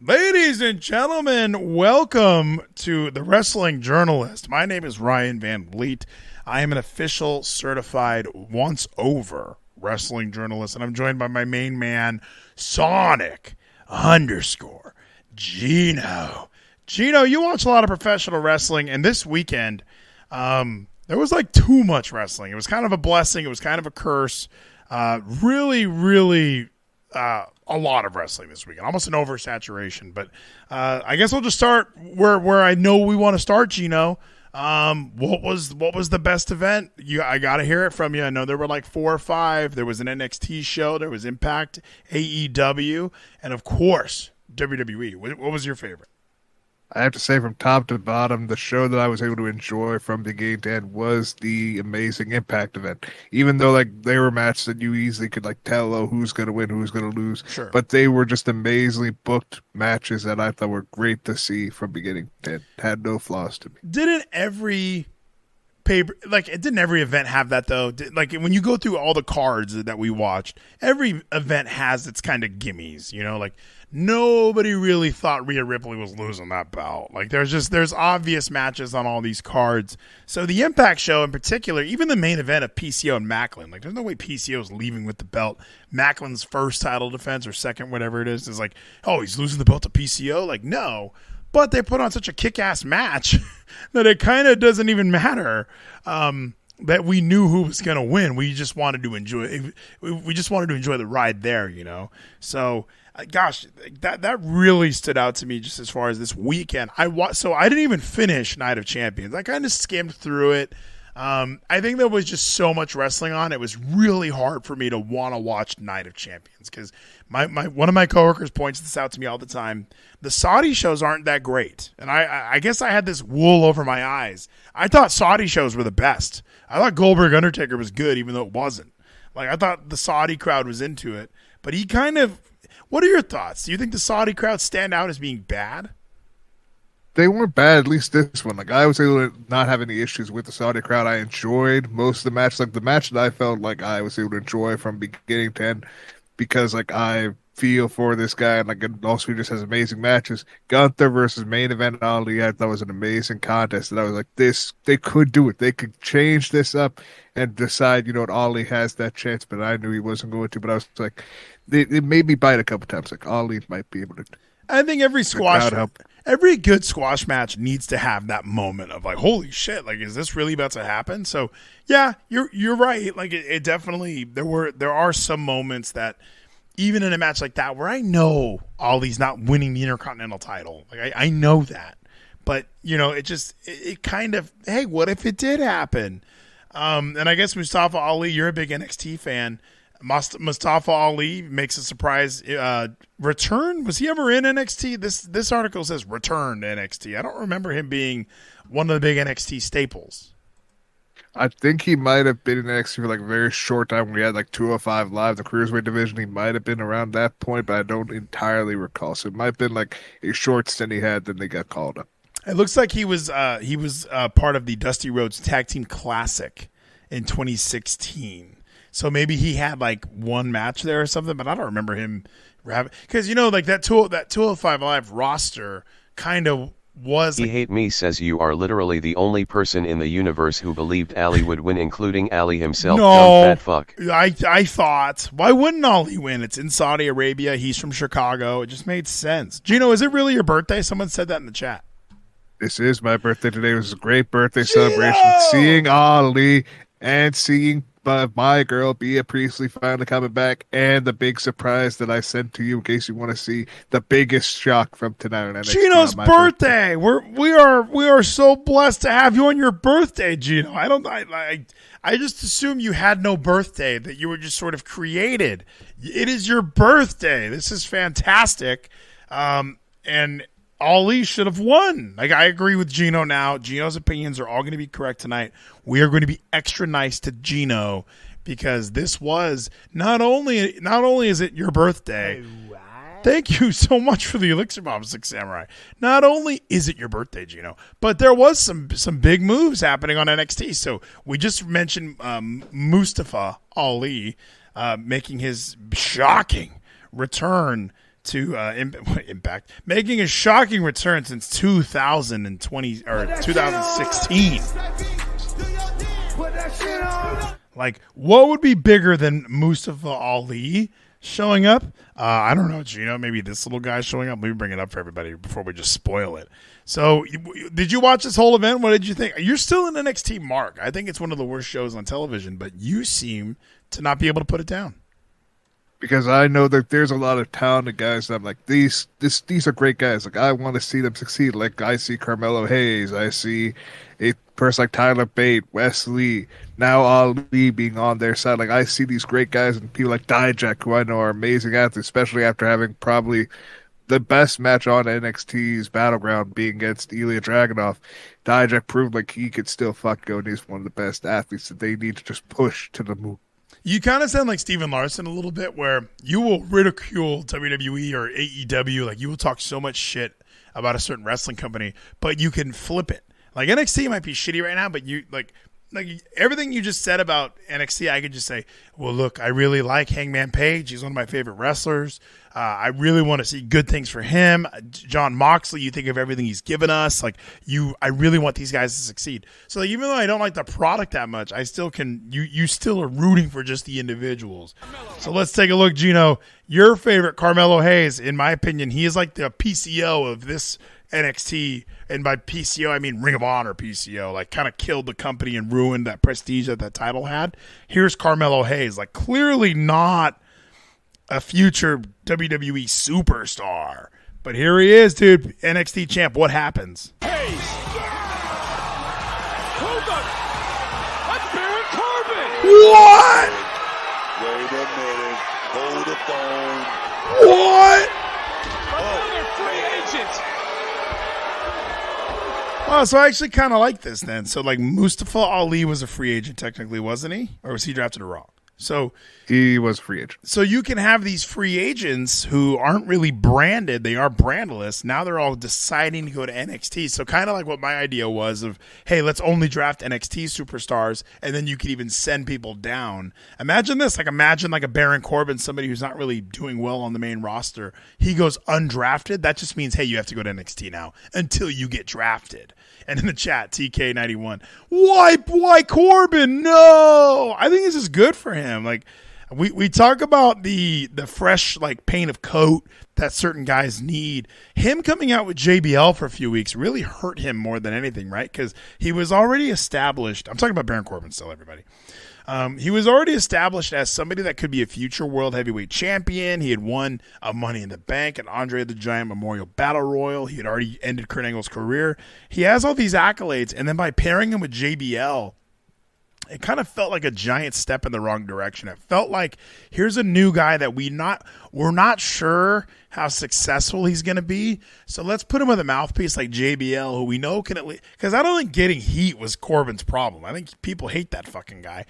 Ladies and gentlemen, welcome to The Wrestling Journalist. My name is Ryan Van Vliet. I am an official certified once-over wrestling journalist, and I'm joined by my main man, Sonic _ Geno. Geno, you watch a lot of professional wrestling, and this weekend, there was like too much wrestling. It was kind of a blessing. It was kind of a curse. Really, a lot of wrestling this weekend, almost an oversaturation. But I guess we'll just start where I know we want to start, Geno. What was the best event? I gotta hear it from you. I know there were like 4 or 5. There was an NXT show. There was Impact, AEW, and of course WWE. What was your favorite? I have to say, from top to bottom, the show that I was able to enjoy from beginning to end was the amazing Impact event. Even though they were matches that you easily could tell who's going to win, who's going to lose. Sure. But they were just amazingly booked matches that I thought were great to see from beginning to end. Had no flaws to me. Didn't every event have that though? When you go through all the cards that we watched, every event has its kind of gimmies, nobody really thought Rhea Ripley was losing that belt. There's obvious matches on all these cards. So the Impact show in particular, even the main event of PCO and Macklin, there's no way PCO is leaving with the belt. Macklin's first title defense or second, whatever it is he's losing the belt to PCO. No. But they put on such a kick-ass match that it kind of doesn't even matter that we knew who was going to win. We just wanted to enjoy. We just wanted to enjoy the ride there, So, gosh, that really stood out to me just as far as this weekend. So I didn't even finish Night of Champions. I kind of skimmed through it. I think there was just so much wrestling on. It was really hard for me to want to watch Night of Champions because one of my coworkers points this out to me all the time. The Saudi shows aren't that great, and I guess I had this wool over my eyes. I thought Saudi shows were the best. I thought Goldberg Undertaker was good, even though it wasn't. I thought the Saudi crowd was into it, but he kind of. What are your thoughts? Do you think the Saudi crowd stand out as being bad? They weren't bad, at least this one. I was able to not have any issues with the Saudi crowd. I enjoyed most of the match. The match that I felt like I was able to enjoy from beginning to end because, I feel for this guy and, also he just has amazing matches. Gunther versus main event Ali, I thought was an amazing contest. And I was like, they could do it. They could change this up and decide, Ali has that chance, but I knew he wasn't going to. But I was like, it made me bite a couple times. Ali might be able to. I think every good squash match needs to have that moment of holy shit, is this really about to happen? So yeah, you're right. It definitely there are some moments that even in a match like that where I know Ali's not winning the Intercontinental title. I know that. But it kind of, hey, what if it did happen? And I guess Mustafa Ali, you're a big NXT fan. Mustafa Ali makes a surprise return. Was he ever in NXT? This article says return to NXT. I don't remember him being one of the big NXT staples. I think he might have been in NXT for a very short time when we had 205 Live, the Cruiserweight division. He might have been around that point, but I don't entirely recall. So it might have been a short stint he had, then they got called up. It looks like he was part of the Dusty Rhodes Tag Team Classic in 2016. So maybe he had one match there or something, but I don't remember him having, because that 205 Live roster kind of was. He hate me says you are literally the only person in the universe who believed Ali would win, including Ali himself. No, dumb fat fuck. I thought, why wouldn't Ali win? It's in Saudi Arabia. He's from Chicago. It just made sense. Geno, is it really your birthday? Someone said that in the chat. This is my birthday today. It was a great birthday celebration. Seeing Ali and seeing my girl, Bea Priestley, finally coming back, and the big surprise that I sent to you in case you want to see the biggest shock from tonight. Geno's birthday. We are so blessed to have you on your birthday, Geno. I just assume you had no birthday, that you were just sort of created. It is your birthday. This is fantastic. And Ali should have won. I agree with Geno now. Geno's opinions are all going to be correct tonight. We are going to be extra nice to Geno because this was not only is it your birthday. Thank you so much for the Elixir Bomb, Six Samurai. Not only is it your birthday, Geno, but there was some big moves happening on NXT. So we just mentioned Mustafa Ali making his shocking return to Impact, making a shocking return since 2020 or 2016. Like, what would be bigger than Mustafa Ali showing up? I don't know, Gino. Maybe this little guy showing up. Let me bring it up for everybody before we just spoil it. So, did you watch this whole event? What did you think? You're still in NXT, Mark. I think it's one of the worst shows on television, but you seem to not be able to put it down. Because I know that there's a lot of talented guys that I'm like, these are great guys. Like, I want to see them succeed. Like, I see Carmelo Hayes. I see a person like Tyler Bate, Wesley, now Ali being on their side. Like, I see these great guys and people like Dijak, who I know are amazing athletes, especially after having probably the best match on NXT's Battleground being against Ilya Dragunov. Dijak proved like he could still go, and he's one of the best athletes that they need to just push to the moon. You kind of sound like Steven Larson a little bit, where you will ridicule WWE or AEW. Like, you will talk so much shit about a certain wrestling company, but you can flip it. Like, NXT might be shitty right now, but you like everything you just said about NXT, I could just say, well, look, I really like Hangman Page. He's one of my favorite wrestlers. I really want to see good things for him. John Moxley, you think of everything he's given us. Like, I really want these guys to succeed. So, like, even though I don't like the product that much, I still can. You still are rooting for just the individuals. So let's take a look, Gino. Your favorite, Carmelo Hayes, in my opinion, he is like the PCO of this NXT, and by PCO I mean Ring of Honor PCO, like kind of killed the company and ruined that prestige that that title had. Here's Carmelo Hayes, like clearly not a future WWE superstar, but here he is, dude, NXT champ. What happens? Hayes. Hold on. That's Baron Corbin. What? Wait a minute. Hold the phone. What? Another free agent. Oh, so I actually kind of like this then. So, like, Mustafa Ali was a free agent technically, wasn't he? Or was he drafted to Raw? So he was a free agent. So you can have these free agents who aren't really branded. They are brandless. Now they're all deciding to go to NXT. So kind of like what my idea was of, hey, let's only draft NXT superstars, and then you could even send people down. Imagine this. Imagine a Baron Corbin, somebody who's not really doing well on the main roster. He goes undrafted. That just means, hey, you have to go to NXT now until you get drafted. And in the chat, TK91, why Corbin? No, I think this is good for him. Like, we talk about the fresh paint of coat that certain guys need. Him coming out with JBL for a few weeks really hurt him more than anything, right? Because he was already established. I'm talking about Baron Corbin still, everybody. He was already established as somebody that could be a future world heavyweight champion. He had won a Money in the Bank and Andre the Giant Memorial Battle Royal. He had already ended Kurt Angle's career. He has all these accolades, and then by pairing him with JBL, it kind of felt like a giant step in the wrong direction. It felt like here's a new guy that we're not sure how successful he's going to be. So let's put him with a mouthpiece like JBL, who we know can at least, because I don't think getting heat was Corbin's problem. I think people hate that fucking guy.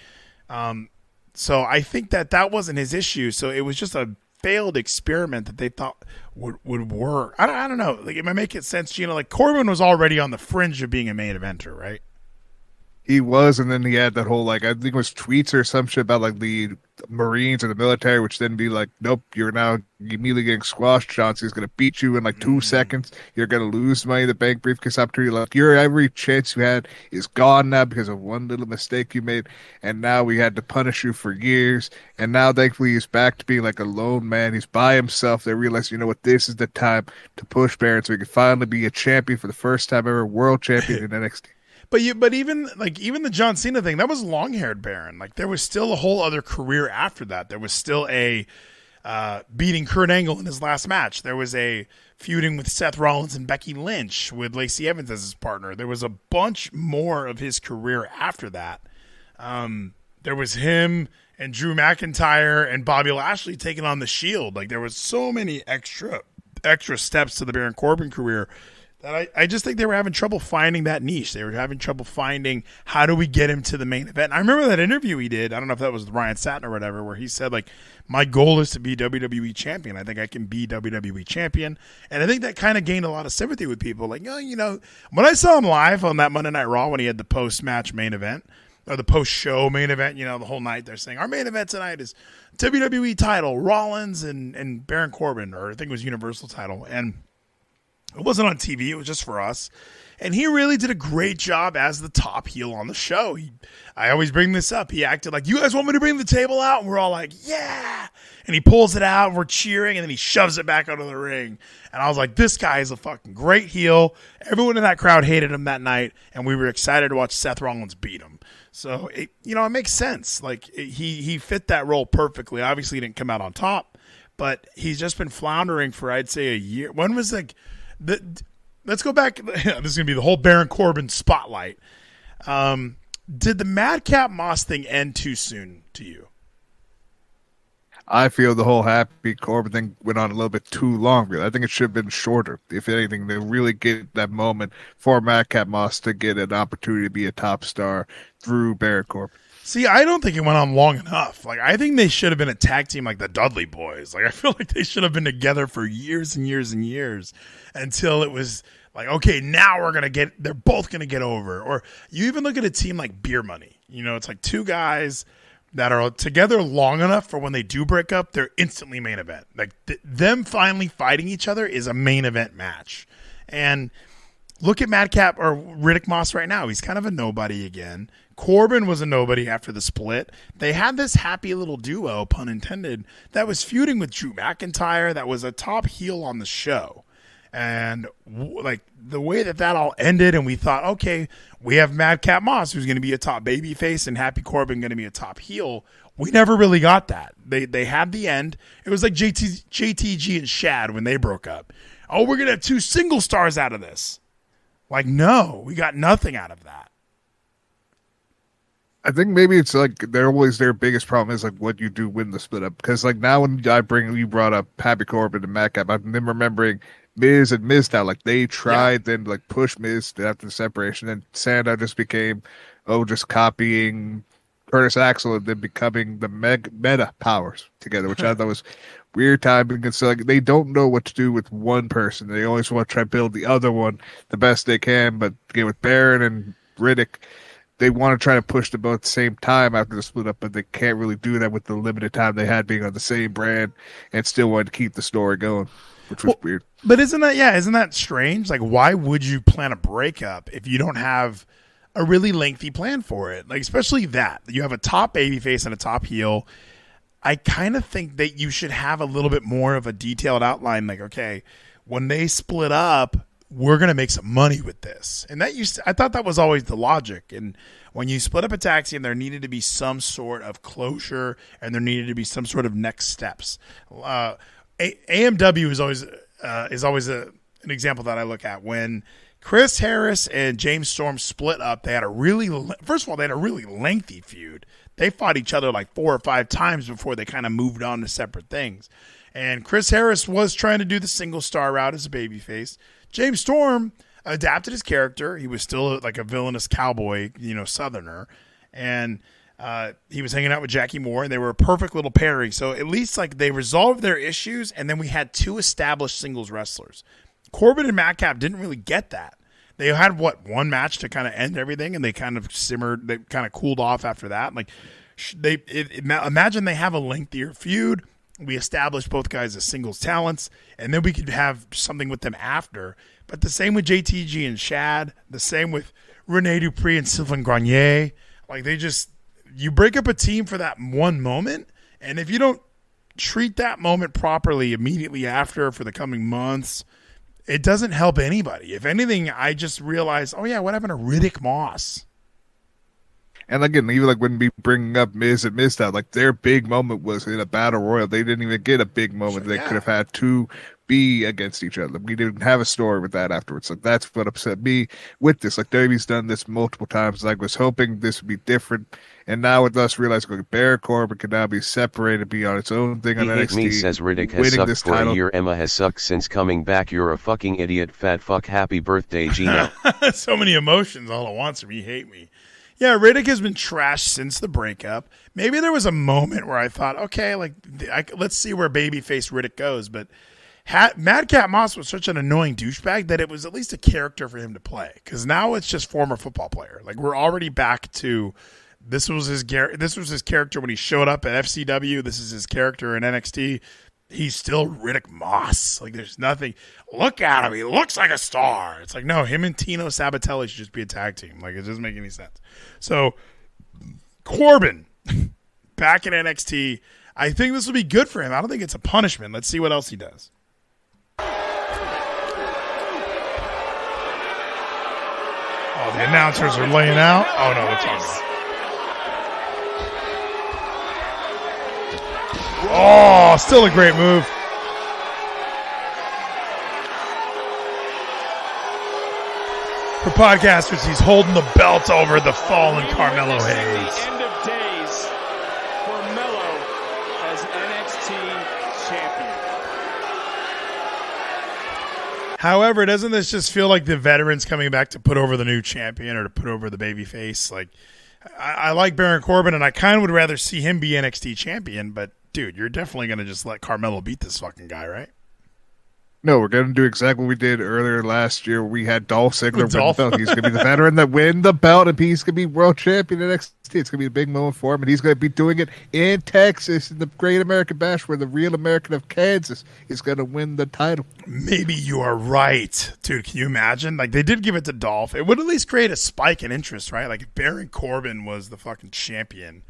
So I think that wasn't his issue. So it was just a failed experiment that they thought would work. I don't know. Like, it might make sense, Gino. Like, Corbin was already on the fringe of being a main eventer, right? He was, and then he had that whole, I think it was tweets or some shit about, the Marines or the military, which then be like, nope, you're now immediately getting squashed. Johnson's going to beat you in, 2 seconds. You're going to lose Money in the Bank briefcase opportunity. Your every chance you had is gone now because of one little mistake you made, and now we had to punish you for years. And now, thankfully, he's back to being a lone man. He's by himself. They realize, you know what, this is the time to push Baron so he can finally be a champion for the first time ever, world champion in NXT. But even the John Cena thing, that was long-haired Baron. There was still a whole other career after that. There was still a beating Kurt Angle in his last match. There was a feuding with Seth Rollins and Becky Lynch with Lacey Evans as his partner. There was a bunch more of his career after that. There was him and Drew McIntyre and Bobby Lashley taking on the Shield. There was so many extra steps to the Baron Corbin career that I just think they were having trouble finding that niche. They were having trouble finding how do we get him to the main event. And I remember that interview he did. I don't know if that was with Ryan Satin or whatever, where he said, my goal is to be WWE champion. I think I can be WWE champion. And I think that kind of gained a lot of sympathy with people. When I saw him live on that Monday Night Raw when he had the post-match main event, or the post-show main event, the whole night they're saying, our main event tonight is WWE title, Rollins and Baron Corbin, or I think it was Universal title. And it wasn't on TV. It was just for us. And he really did a great job as the top heel on the show. I always bring this up. He acted like, you guys want me to bring the table out? And we're all like, yeah. And he pulls it out, and we're cheering, and then he shoves it back out of the ring. And I was like, this guy is a fucking great heel. Everyone in that crowd hated him that night, and we were excited to watch Seth Rollins beat him. So, it makes sense. Like, he fit that role perfectly. Obviously, he didn't come out on top, but he's just been floundering for, I'd say, a year. When was, let's go back. This is going to be the whole Baron Corbin spotlight. Did the Madcap Moss thing end too soon to you? I feel the whole Happy Corbin thing went on a little bit too long. I think it should have been shorter, if anything, to really get that moment for Madcap Moss to get an opportunity to be a top star through Baron Corbin. See, I don't think it went on long enough. Like, I think they should have been a tag team like the Dudley Boys. Like, I feel like they should have been together for years and years and years until it was like, okay, now they're both going to get over. Or you even look at a team like Beer Money. It's like two guys that are together long enough for when they do break up, they're instantly main event. Like, them finally fighting each other is a main event match. And look at Madcap or Riddick Moss right now. He's kind of a nobody again. Corbin was a nobody after the split. They had this happy little duo, pun intended, that was feuding with Drew McIntyre, that was a top heel on the show. And like the way that all ended, and we thought, okay, we have Madcap Moss, who's going to be a top babyface, and Happy Corbin going to be a top heel. We never really got that. They had the end. It was like JTG and Shad when they broke up. Oh, we're going to have 2 single stars out of this. Like, no, we got nothing out of that. I think maybe it's like their biggest problem is like what you do when the split up. Because like now when you brought up Happy Corbin and Madcap, I've been remembering Miz and Miztow. Like they tried then like push Miz after the separation. Then Sandow just became just copying Curtis Axel and then becoming the meta powers together, which I thought was weird timing. Because like they don't know what to do with one person. They always want to try to build the other one the best they can. But again, with Baron and Riddick, they want to try to push them both at the same time after the split up, but they can't really do that with the limited time they had being on the same brand and still wanted to keep the story going, which was weird. But isn't that strange? Like, why would you plan a breakup if you don't have a really lengthy plan for it? Like, especially that. You have a top babyface and a top heel. I kind of think that you should have a little bit more of a detailed outline. Like, okay, when they split up, we're going to make some money with this. And I thought that was always the logic. And when you split up a tag team, there needed to be some sort of closure and there needed to be some sort of next steps. AMW is always an example that I look at. When Chris Harris and James Storm split up, they had a really lengthy feud. They fought each other like 4 or 5 times before they kind of moved on to separate things. And Chris Harris was trying to do the single star route as a babyface. James Storm adapted his character. He was still like a villainous cowboy, Southerner. And he was hanging out with Jackie Moore, and they were a perfect little pairing. So at least like they resolved their issues, and then we had 2 established singles wrestlers. Corbin and Madcap didn't really get that. They had, one match to kind of end everything, and they kind of simmered. They kind of cooled off after that. Like imagine they have a lengthier feud. We established both guys as singles talents, and then we could have something with them after. But the same with JTG and Shad, the same with Rene Dupree and Sylvain Grenier. Like you break up a team for that one moment, and if you don't treat that moment properly immediately after for the coming months, it doesn't help anybody. If anything, I just realized, what happened to Riddick Moss? And again, even like when we bring up Miz and Miztow, like their big moment was in a battle royal. They didn't even get a big moment. They could have had to be against each other. We didn't have a story with that afterwards. Like that's what upset me with this. Like WWE's done this multiple times. Like was hoping this would be different. And now with us realizing like Baron Corbin can now be separated, be on its own thing on NXT. Me says Riddick has sucked for a year. Emma has sucked since coming back. You're a fucking idiot, fat fuck. Happy birthday, Geno. So many emotions all at once from you hate me. Yeah, Riddick has been trashed since the breakup. Maybe there was a moment where I thought, okay, let's see where babyface Riddick goes. But Madcap Moss was such an annoying douchebag that it was at least a character for him to play. Because now it's just former football player. Like we're already back to This was his character when he showed up at FCW. This is his character in NXT. He's still Riddick Moss. Like, there's nothing. Look at him. He looks like a star. It's like, no, him and Tino Sabatelli should just be a tag team. Like, it doesn't make any sense. So, Corbin, back in NXT. I think this will be good for him. I don't think it's a punishment. Let's see what else he does. Oh, the announcers are laying out. Oh, no, it's on. Oh, still a great move. For podcasters, he's holding the belt over the fallen Carmelo Hayes. The end of days for Melo as NXT champion. However, doesn't this just feel like the veterans coming back to put over the new champion or to put over the babyface? Like, I like Baron Corbin, and I kind of would rather see him be NXT champion, but dude, you're definitely going to just let Carmelo beat this fucking guy, right? No, we're going to do exactly what we did earlier last year. We had Dolph Ziggler win the belt. He's going to be the veteran that win the belt, and he's going to be world champion at NXT. It's going to be a big moment for him, and he's going to be doing it in Texas in the Great American Bash, where the real American of Kansas is going to win the title. Maybe you are right. Dude, can you imagine? Like, they did give it to Dolph. It would at least create a spike in interest, right? Like, if Baron Corbin was the fucking champion,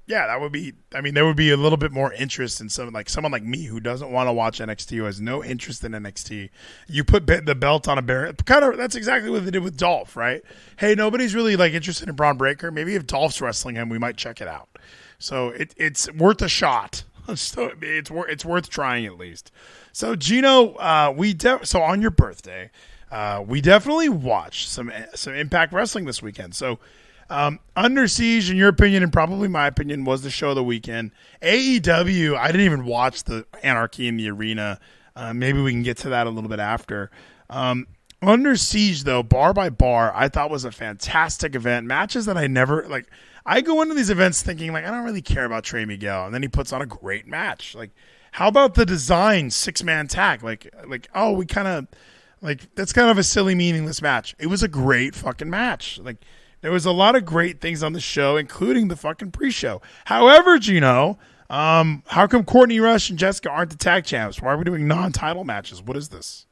yeah, that would be. I mean, there would be a little bit more interest in someone like me who doesn't want to watch NXT, who has no interest in NXT. You put the belt on a Baron. That's exactly what they did with Dolph, right? Hey, nobody's really like interested in Braun Breaker. Maybe if Dolph's wrestling him, we might check it out. So it's worth a shot. So it's worth trying at least. So Geno, so on your birthday, we definitely watched some Impact Wrestling this weekend. So. Under Siege, in your opinion, and probably my opinion, was the show of the weekend. AEW, I didn't even watch the Anarchy in the Arena. Maybe we can get to that a little bit after. Under Siege, though, bar by bar, I thought was a fantastic event. Matches that I never, like, I go into these events thinking, like, I don't really care about Trey Miguel, and then he puts on a great match. Like, how about the design 6-man tag? Like, oh, we kind of, like, that's kind of a silly, meaningless match. It was a great fucking match. Like, there was a lot of great things on the show, including the fucking pre-show. However, Geno, how come Courtney Rush and Jessica aren't the tag champs? Why are we doing non-title matches? What is this?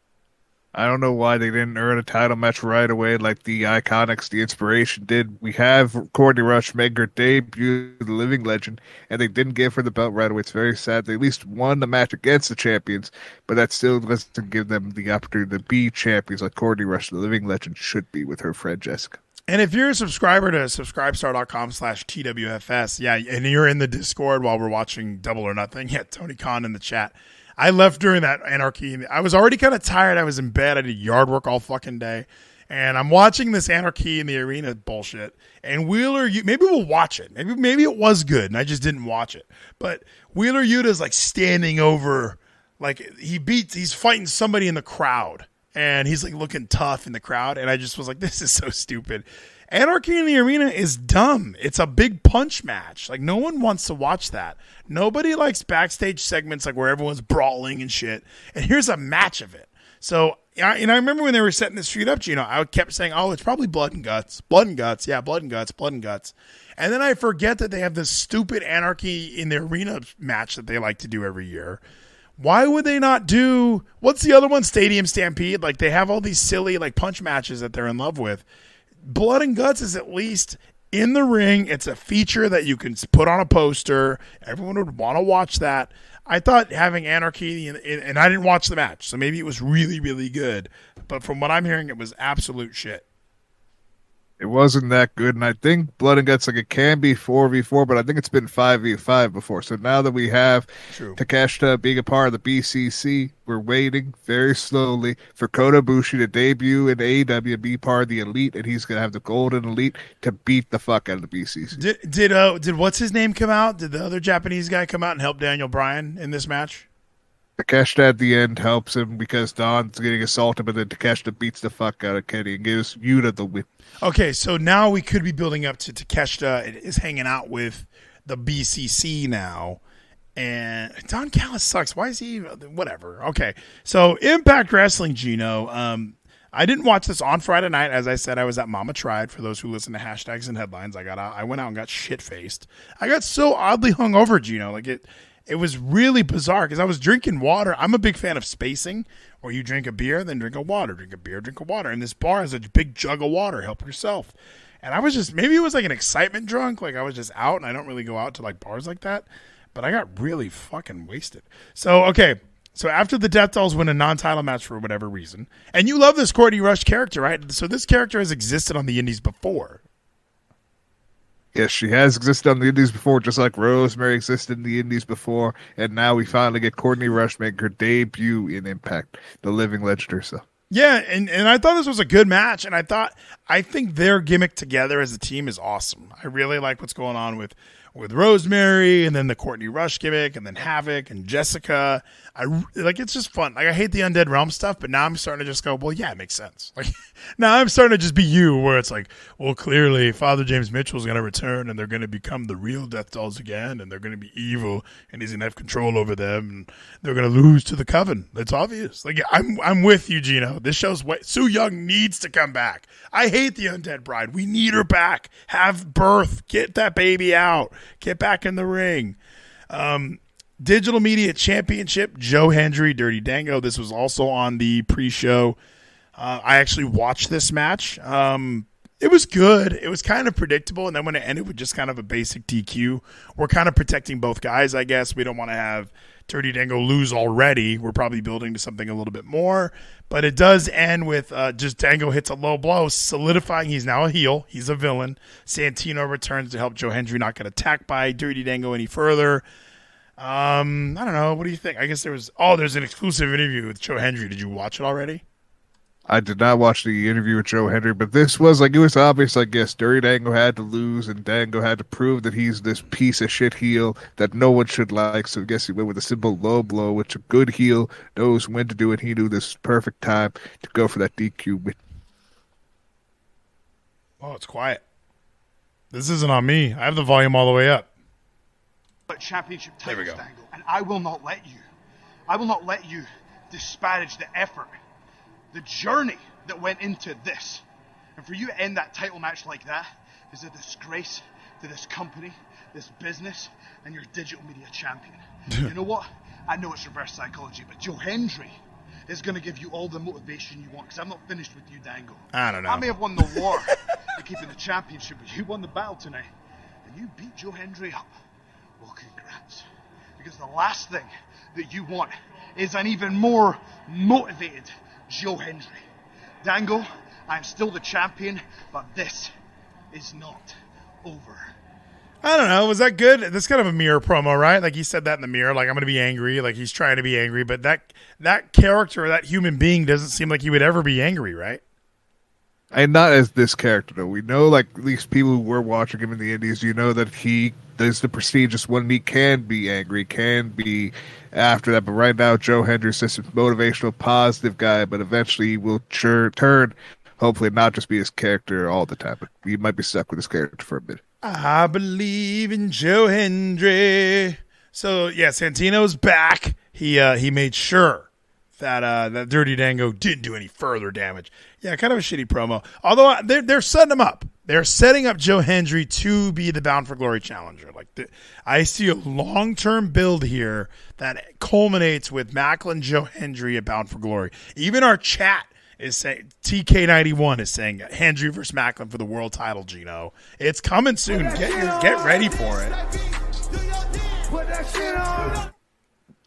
I don't know why they didn't earn a title match right away like the Iconics, the Inspiration did. We have Courtney Rush make her debut, the Living Legend, and they didn't give her the belt right away. It's very sad. They at least won the match against the champions, but that still doesn't give them the opportunity to be champions like Courtney Rush, the Living Legend, should be with her friend Jessica. And if you're a subscriber to subscribestar.com/TWFS, yeah, and you're in the Discord while we're watching Double or Nothing, yeah, Tony Khan in the chat. I left during that Anarchy. I was already kind of tired. I was in bed. I did yard work all fucking day. And I'm watching this Anarchy in the Arena bullshit. And Wheeler, maybe we'll watch it. Maybe it was good, and I just didn't watch it. But Wheeler Yuta's like standing over, like he's fighting somebody in the crowd. And he's like looking tough in the crowd. And I just was like, this is so stupid. Anarchy in the Arena is dumb. It's a big punch match. Like, no one wants to watch that. Nobody likes backstage segments like where everyone's brawling and shit. And here's a match of it. So, and I remember when they were setting this feud up, Geno, I kept saying, oh, it's probably blood and guts. Blood and guts. Yeah, blood and guts, blood and guts. And then I forget that they have this stupid Anarchy in the Arena match that they like to do every year. Why would they not do, what's the other one? Stadium Stampede. Like, they have all these silly like punch matches that they're in love with. Blood and Guts is at least in the ring. It's a feature that you can put on a poster. Everyone would want to watch that. I thought having Anarchy, and I didn't watch the match, so maybe it was really, really good. But from what I'm hearing, it was absolute shit. It wasn't that good, and I think Blood and Guts, like, it can be 4v4, but I think it's been 5v5 before. So now that we have Takeshita being a part of the BCC, we're waiting very slowly for Kota Ibushi to debut in AEW and be part of the Elite, and he's going to have the Golden Elite to beat the fuck out of the BCC. Did what's his name come out? Did the other Japanese guy come out and help Daniel Bryan in this match? Takeshita at the end helps him because Don's getting assaulted, but then Takeshita beats the fuck out of Kenny and gives Yuta the win. Okay, so now we could be building up to Takeshita is hanging out with the BCC now. And Don Callis sucks. Why is he? Whatever. Okay, so Impact Wrestling, Geno. I didn't watch this on Friday night. As I said, I was at Mama Tried. For those who listen to hashtags and headlines, I went out and got shit-faced. I got so oddly hungover, Geno. Like it was really bizarre because I was drinking water. I'm a big fan of spacing, where you drink a beer, then drink a water, drink a beer, drink a water. And this bar has a big jug of water. Help yourself. And I was just, maybe it was like an excitement drunk. Like I was just out, and I don't really go out to like bars like that. But I got really fucking wasted. So, okay. So after the Death Dolls win a non-title match for whatever reason, and you love this Courtney Rush character, right? So this character has existed on the Indies before. Yes, she has existed on the Indies before, just like Rosemary existed in the Indies before, and now we finally get Courtney Rush make her debut in Impact, the living legend herself. Yeah, and I thought this was a good match, and I think their gimmick together as a team is awesome. I really like what's going on with Rosemary, and then the Courtney Rush gimmick, and then Havoc and Jessica. It's just fun. Like I hate the Undead Realm stuff, but now I'm starting to just go, well, yeah, it makes sense. Like now I'm starting to just be you, where it's like, well, clearly Father James Mitchell's going to return, and they're going to become the real Death Dolls again, and they're going to be evil, and he's going to have control over them, and they're going to lose to the Coven. That's obvious. Like I'm with you, Geno. This shows what Su Yung needs to come back. I hate the Undead Bride. We need her back. Have birth. Get that baby out. Get back in the ring. Digital Media Championship, Joe Hendry, Dirty Dango. This was also on the pre-show. I actually watched this match. It was good. It was kind of predictable, and then when it ended with just kind of a basic DQ, we're kind of protecting both guys, I guess. We don't want to have Dirty Dango lose already. We're probably building to something a little bit more, but it does end with just Dango hits a low blow, solidifying he's now a heel. He's a villain. Santino returns to help Joe Hendry not get attacked by Dirty Dango any further. I don't know. What do you think? I guess there's an exclusive interview with Joe Hendry. Did you watch it already? I did not watch the interview with Joe Hendry, but this was like, it was obvious, I guess, Dirty Dango had to lose, and Dango had to prove that he's this piece of shit heel that no one should like, so I guess he went with a simple low blow, which a good heel knows when to do it. He knew this perfect time to go for that DQ win. Oh, it's quiet. This isn't on me. I have the volume all the way up. Championship titles, Dango, and I will not let you disparage the effort, the journey that went into this. And for you to end that title match like that is a disgrace to this company, this business, and your digital media champion. You know what? I know it's reverse psychology, but Joe Hendry is going to give you all the motivation you want, because I'm not finished with you, Dango. I don't know. I may have won the war in keeping the championship, but you won the battle tonight, and you beat Joe Hendry up. Well, congrats. Because the last thing that you want is an even more motivated Joe Hendry. Dango, I'm still the champion, but this is not over. I don't know. Was that good? That's kind of a mirror promo, right? Like he said that in the mirror, like I'm going to be angry, like he's trying to be angry, but that character, that human being doesn't seem like he would ever be angry, right? And not as this character, though. We know, like, at least people who were watching him in the Indies, you know that he is the prestigious one. He can be angry, can be after that. But right now, Joe Hendry's just a motivational, positive guy. But eventually, he will turn, hopefully, not just be his character all the time. But he might be stuck with his character for a bit. I believe in Joe Hendry. So, yeah, Santino's back. He made sure that Dirty Dango didn't do any further damage. Yeah, kind of a shitty promo. Although they're setting him up. They're setting up Joe Hendry to be the Bound for Glory challenger. I see a long-term build here that culminates with Macklin Joe Hendry at Bound for Glory. Even our chat is saying, TK91 is saying Hendry versus Macklin for the world title, Geno. It's coming soon. Get ready for it.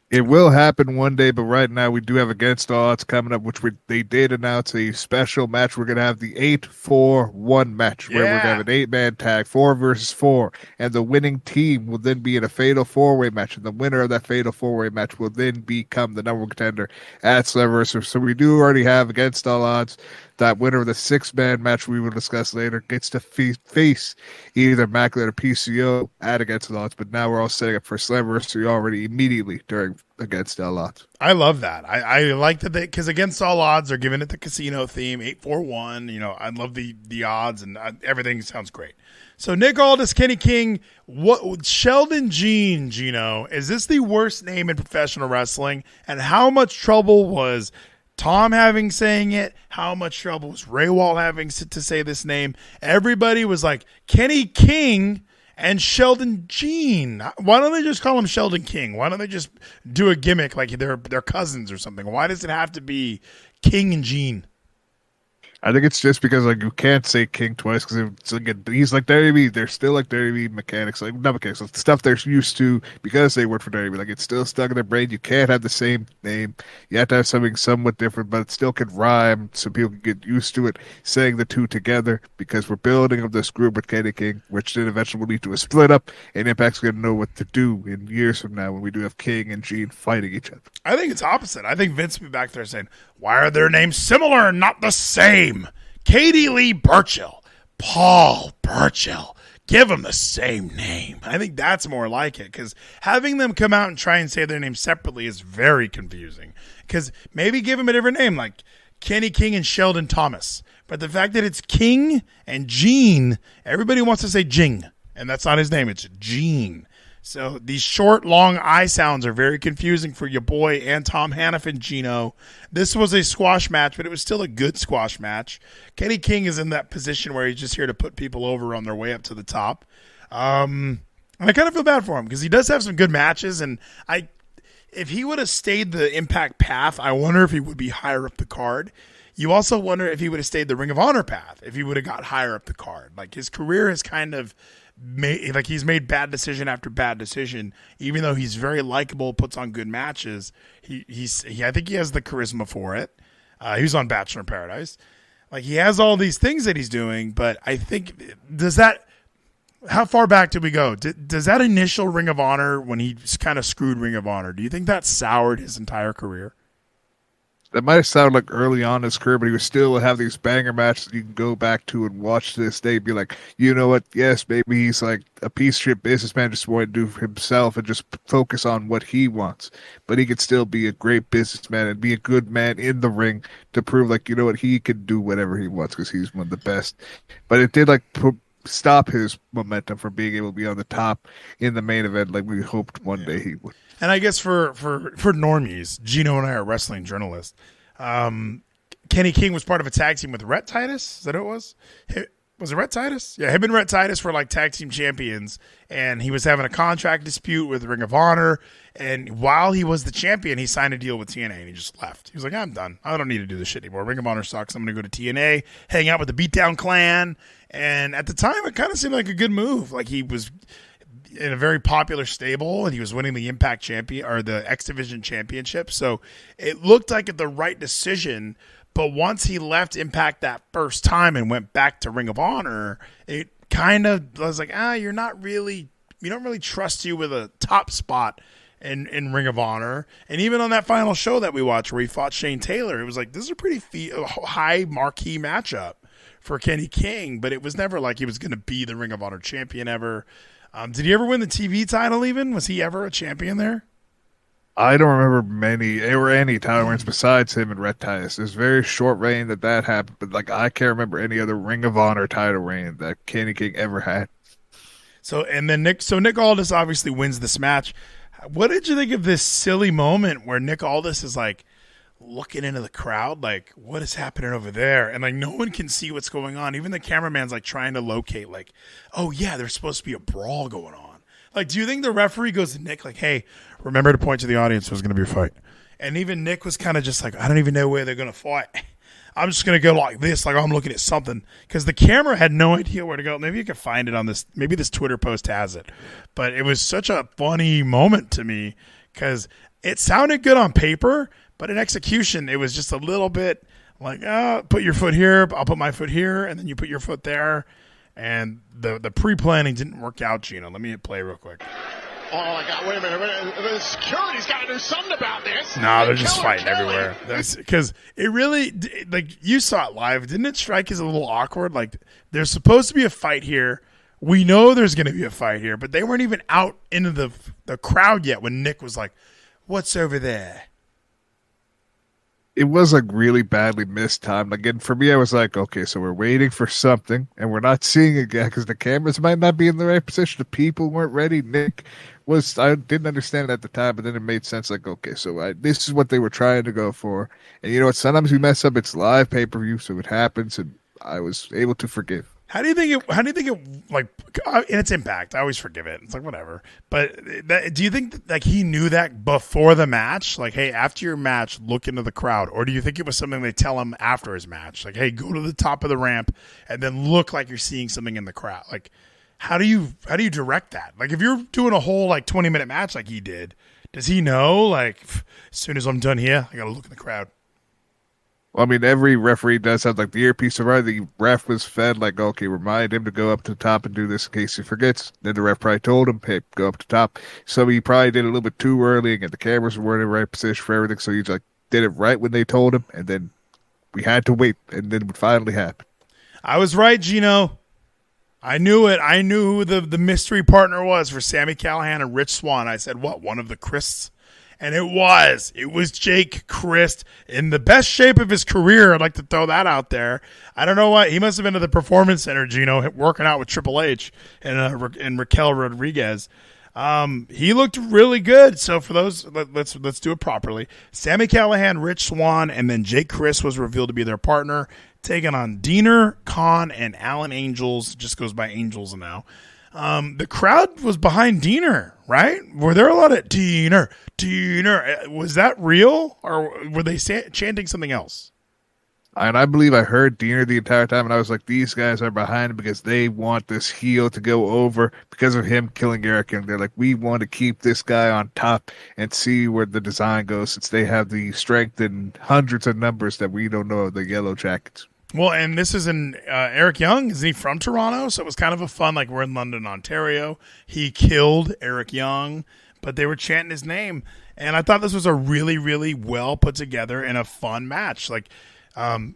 It will happen one day, but right now we do have Against All Odds coming up, which they did announce a special match. We're going to have the 8-4-1 match, where we're going to have an 8-man tag, 4 versus 4, and the winning team will then be in a fatal 4-way match, and the winner of that fatal 4-way match will then become the number one contender at Slammiversary. So we do already have Against All Odds. That winner of the 6-man match we will discuss later gets to face either Macklin or PCO at Against All Odds. But now we're all setting up for Slammiversary already immediately during Against All Odds. I love that. I like that because Against All Odds are giving it the casino theme, 8-4-1. You know, I love the odds and everything sounds great. So Nick Aldis, Kenny King, Sheldon Jean, Geno, is this the worst name in professional wrestling? And how much trouble was Tom having saying it, how much trouble was Raywall having to say this name. Everybody was like, Kenny King and Sheldon Gene. Why don't they just call him Sheldon King? Why don't they just do a gimmick like they're cousins or something? Why does it have to be King and Gene? I think it's just because like you can't say King twice because he's like WWE. They're still like WWE mechanics, like not mechanics, like stuff they're used to because they work for WWE. Like it's still stuck in their brain. You can't have the same name. You have to have something somewhat different, but it still can rhyme so people can get used to it. Saying the two together because we're building up this group with Kenny King, which then eventually will lead to a split up, and Impact's going to know what to do in years from now when we do have King and Gene fighting each other. I think it's opposite. I think Vince will be back there saying, why are their names similar and not the same? Katie Lee Burchill, Paul Burchill, give them the same name. I think that's more like it because having them come out and try and say their names separately is very confusing because maybe give them a different name like Kenny King and Sheldon Thomas. But the fact that it's King and Gene, everybody wants to say Jing, and that's not his name. It's Gene. So these short, long I sounds are very confusing for your boy and Tom Hannafin, Geno. This was a squash match, but it was still a good squash match. Kenny King is in that position where he's just here to put people over on their way up to the top. And I kind of feel bad for him because he does have some good matches. And if he would have stayed the Impact path, I wonder if he would be higher up the card. You also wonder if he would have stayed the Ring of Honor path, if he would have got higher up the card. Like his career is kind of he's made bad decision after bad decision, even though he's very likable, puts on good matches. I think he has the charisma for it. He was on Bachelor in Paradise. Like he has all these things that he's doing, but I think how far back did we go? Does that initial Ring of Honor when he kind of screwed Ring of Honor, do you think that soured his entire career? That might have sounded like early on in his career, but he would still have these banger matches you can go back to and watch to this day and be like, you know what? Yes, maybe he's like a piece of shit businessman just wanting to do for himself and just focus on what he wants. But he could still be a great businessman and be a good man in the ring to prove like, you know what? He could do whatever he wants because he's one of the best. But it did like stop his momentum from being able to be on the top in the main event like we hoped one day he would. And I guess for normies, Geno and I are wrestling journalists. Kenny King was part of a tag team with Rhett Titus. Is that who it was? Was it Rhett Titus? Yeah, him and Rhett Titus were like tag team champions, and he was having a contract dispute with Ring of Honor. And while he was the champion, he signed a deal with TNA, and he just left. He was like, I'm done. I don't need to do this shit anymore. Ring of Honor sucks. I'm going to go to TNA, hang out with the Beatdown Clan. And at the time, it kind of seemed like a good move. Like he was in a very popular stable, and he was winning the Impact champion or the X Division championship. So it looked like the right decision. But once he left Impact that first time and went back to Ring of Honor, it kind of was like, we don't really trust you with a top spot in Ring of Honor. And even on that final show that we watched where he fought Shane Taylor, it was like, this is a pretty high marquee matchup for Kenny King, but it was never like he was going to be the Ring of Honor champion ever. Did he ever win the TV title even? Was he ever a champion there? I don't remember any title reigns besides him and Rhett Titus. There's very short reign that happened, but like I can't remember any other Ring of Honor title reign that Kenny King ever had. So Nick Aldis obviously wins this match. What did you think of this silly moment where Nick Aldis is like looking into the crowd, like what is happening over there? And like no one can see what's going on. Even the cameraman's like trying to locate, like, oh yeah, there's supposed to be a brawl going on. Like, do you think the referee goes to Nick like, hey, remember to point to the audience, there's going to be a fight? And even Nick was kind of just like, I don't even know where they're going to fight. I'm just going to go like this, like I'm looking at something. Because the camera had no idea where to go. Maybe you could find it on this. Maybe this Twitter post has it. But it was such a funny moment to me because it sounded good on paper, but in execution, it was just a little bit like, put your foot here, I'll put my foot here, and then you put your foot there. And the pre-planning didn't work out, Geno. Let me hit play real quick. Oh, my God. Wait a minute. The security's got to do something about this. No, they're just fighting everywhere. Because it really, like, you saw it live. Didn't it strike as a little awkward? Like, there's supposed to be a fight here. We know there's going to be a fight here. But they weren't even out into the crowd yet when Nick was like, what's over there? it was like really badly mistimed. Again, for me, I was like, okay, so we're waiting for something, and we're not seeing it yet because the cameras might not be in the right position. The people weren't ready. I didn't understand it at the time, but then it made sense. Like, okay, so this is what they were trying to go for. And you know what? Sometimes we mess up. It's live pay-per-view, so it happens, and I was able to forgive. How do you think it like, and it's Impact? I always forgive it. It's like, whatever. But do you think like he knew that before the match? Like, hey, after your match, look into the crowd. Or do you think it was something they tell him after his match? Like, hey, go to the top of the ramp and then look like you're seeing something in the crowd. Like, how do you direct that? Like, if you're doing a whole like 20-minute match like he did, does he know like as soon as I'm done here, I got to look in the crowd? Well, I mean, every referee does have like the earpiece around. The ref was fed like, okay, remind him to go up to the top and do this in case he forgets. Then the ref probably told him, hey, go up to the top. So he probably did it a little bit too early and the cameras weren't in the right position for everything. So he like did it right when they told him, and then we had to wait, and then it would finally happen. I was right, Geno. I knew it. I knew who the mystery partner was for Sami Callihan and Rich Swann. I said, what, one of the Christs? And it was Jake Crist in the best shape of his career. I'd like to throw that out there. I don't know what he must have been at the Performance Center, Geno, working out with Triple H and Raquel Rodriguez. He looked really good. So for those, let's do it properly. Sami Callihan, Rich Swann, and then Jake Crist was revealed to be their partner, taking on Diener, Khan, and Alan Angels. Just goes by Angels now. The crowd was behind Diener, right? Were there a lot of Diener? Was that real, or were they chanting something else? And I believe I heard Diener the entire time, and I was like, these guys are behind him because they want this heel to go over because of him killing Eric. And they're like, we want to keep this guy on top and see where the design goes, since they have the strength and hundreds of numbers that we don't know of the Yellow Jackets. Well, and this is in Eric Young. Is he from Toronto? So it was kind of a fun, like we're in London, Ontario. He killed Eric Young, but they were chanting his name. And I thought this was a really, really well put together and a fun match. Like,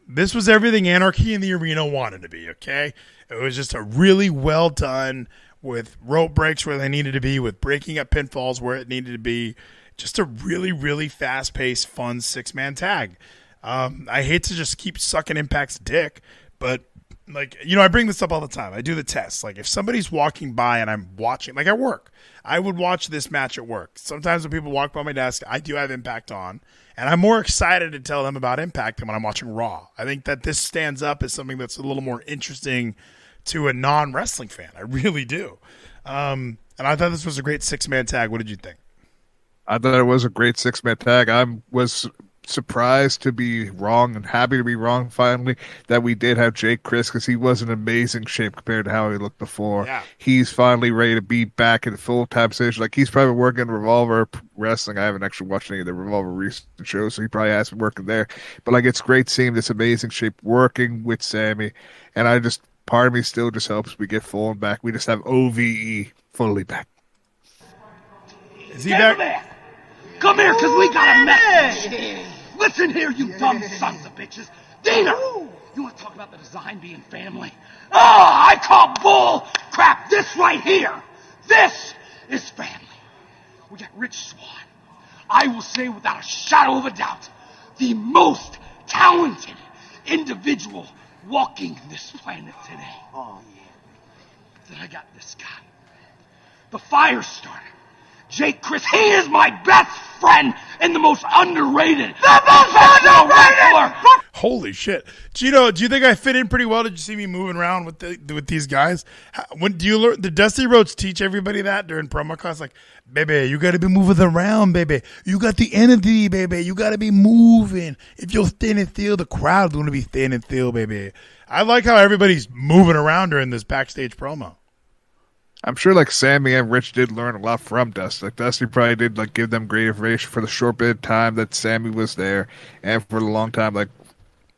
this was everything Anarchy in the Arena wanted to be, okay? It was just a really well done with rope breaks where they needed to be, with breaking up pinfalls where it needed to be. Just a really, really fast-paced, fun 6-man tag. I hate to just keep sucking Impact's dick, but like, you know, I bring this up all the time. I do the test. Like, if somebody's walking by and I'm watching, like at work, I would watch this match at work. Sometimes when people walk by my desk, I do have Impact on, and I'm more excited to tell them about Impact than when I'm watching Raw. I think that this stands up as something that's a little more interesting to a non-wrestling fan. I really do. And I thought this was a great 6-man tag. What did you think? I thought it was a great 6-man tag. I was surprised to be wrong and happy to be wrong finally that we did have Jake Crist, because he was in amazing shape compared to how he looked before. Yeah. He's finally ready to be back in full-time position. Like, he's probably working Revolver Wrestling. I haven't actually watched any of the Revolver recent shows, so he probably has been working there. But like, it's great seeing this amazing shape working with Sami, and part of me still just hopes we get Fulham back. We just have OVE fully back. Is he back? Come here, because we got a message. Listen here, you dumb sons of bitches. Diener, you want to talk about the design being family? Oh, I call bull crap this right here. This is family. We got Rich Swann. I will say without a shadow of a doubt, the most talented individual walking this planet today. Oh, yeah. Then I got this guy, the fire starter, Jake Crist. He is my best friend and the most underrated. The most underrated! Holy shit. Geno, do you think I fit in pretty well? Did you see me moving around with these guys? When do you learn? Did Dusty Rhodes teach everybody that during promo class? Like, baby, you got to be moving around, baby. You got the energy, baby. You got to be moving. If you're standing still, the crowd's going to be standing still, baby. I like how everybody's moving around during this backstage promo. I'm sure like Sami and Rich did learn a lot from Dusty. Like, Dusty probably did like give them great information for the short bit of time that Sami was there, and for a long time like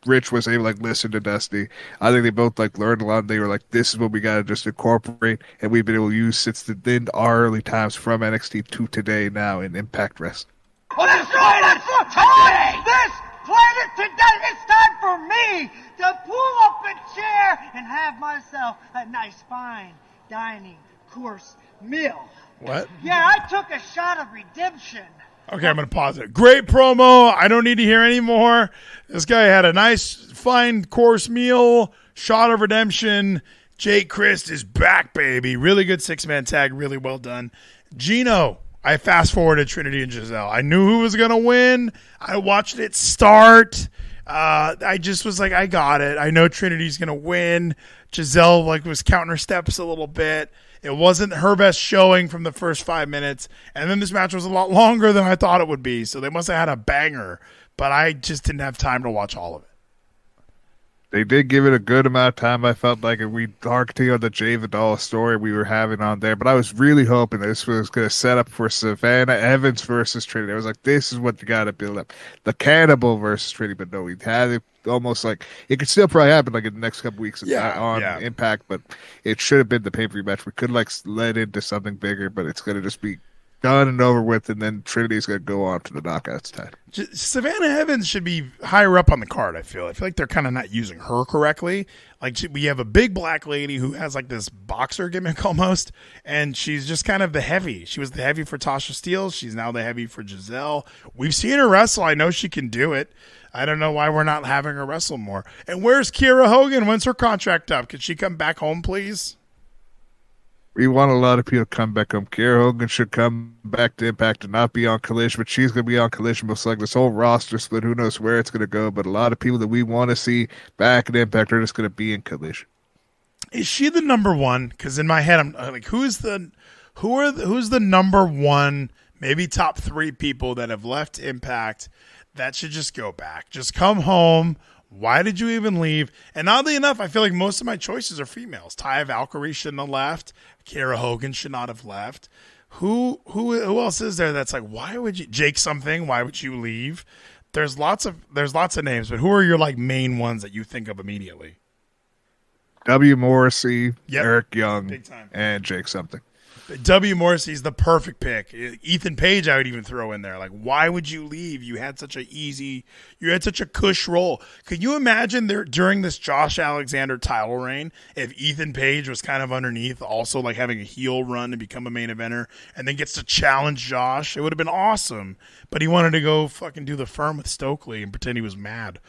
Rich was able to like listen to Dusty. I think they both like learned a lot. They were like, this is what we got to just incorporate, and we've been able to use since our early times from NXT to today now in Impact Wrestling. Oh, that's right! Today! This planet today! It's time for me to pull up a chair and have myself a nice fine dining course meal. What? Yeah, I took a shot of redemption Okay, I'm going to pause it. Great promo. I don't need to hear any more. This guy had a nice, fine course meal, shot of redemption. Jake Christ is back, baby. Really good six-man tag. Really well done. Geno, I fast-forwarded Trinity and Giselle. I knew who was going to win. I watched it start. I just was like, I got it. I know Trinity's going to win. Giselle was counting her steps a little bit. It wasn't her best showing from the first 5 minutes. And then this match was a lot longer than I thought it would be. So they must have had a banger. But I just didn't have time to watch all of it. They did give it a good amount of time. I felt like if we harked on the Jay Vidal story we were having on there. But I was really hoping this was going to set up for Savannah Evans versus Trinity. I was like, this is what you got to build up. The Cannibal versus Trinity. But no, we had it almost like it could still probably happen in the next couple weeks on Impact. But it should have been the pay-per-view match. We could led into something bigger, but it's going to just be done and over with, and then Trinity's going to go on to the knockouts time. Savannah Evans should be higher up on the card, I feel. I feel like they're kind of not using her correctly. We have a big black lady who has this boxer gimmick almost, and she's just kind of the heavy. She was the heavy for Tasha Steele. She's now the heavy for Giselle. We've seen her wrestle. I know she can do it. I don't know why we're not having her wrestle more. And where's Kiera Hogan? When's her contract up? Can she come back home, please? We want a lot of people to come back home. Kiera Hogan should come back to Impact and not be on Collision, but she's going to be on Collision. Most likely this whole roster split, who knows where it's going to go, but a lot of people that we want to see back at Impact are just going to be in Collision. Is she the number one? Because in my head, I'm like, who's the number one, maybe top three people that have left Impact that should just go back? Just come home. Why did you even leave? And oddly enough, I feel like most of my choices are females. Taya Valkyrie shouldn't have left. Kiera Hogan should not have left. Who else is there that's like, why would you, Jake something? Why would you leave? There's lots of names, but who are your main ones that you think of immediately? W. Morrissey, yep. Eric Young, and Jake something. W. Morrissey's the perfect pick. Ethan Page, I would even throw in there. Why would you leave? You had such a cush role. Could you imagine during this Josh Alexander title reign, if Ethan Page was kind of underneath, also having a heel run to become a main eventer, and then gets to challenge Josh? It would have been awesome. But he wanted to go fucking do the firm with Stokely and pretend he was mad.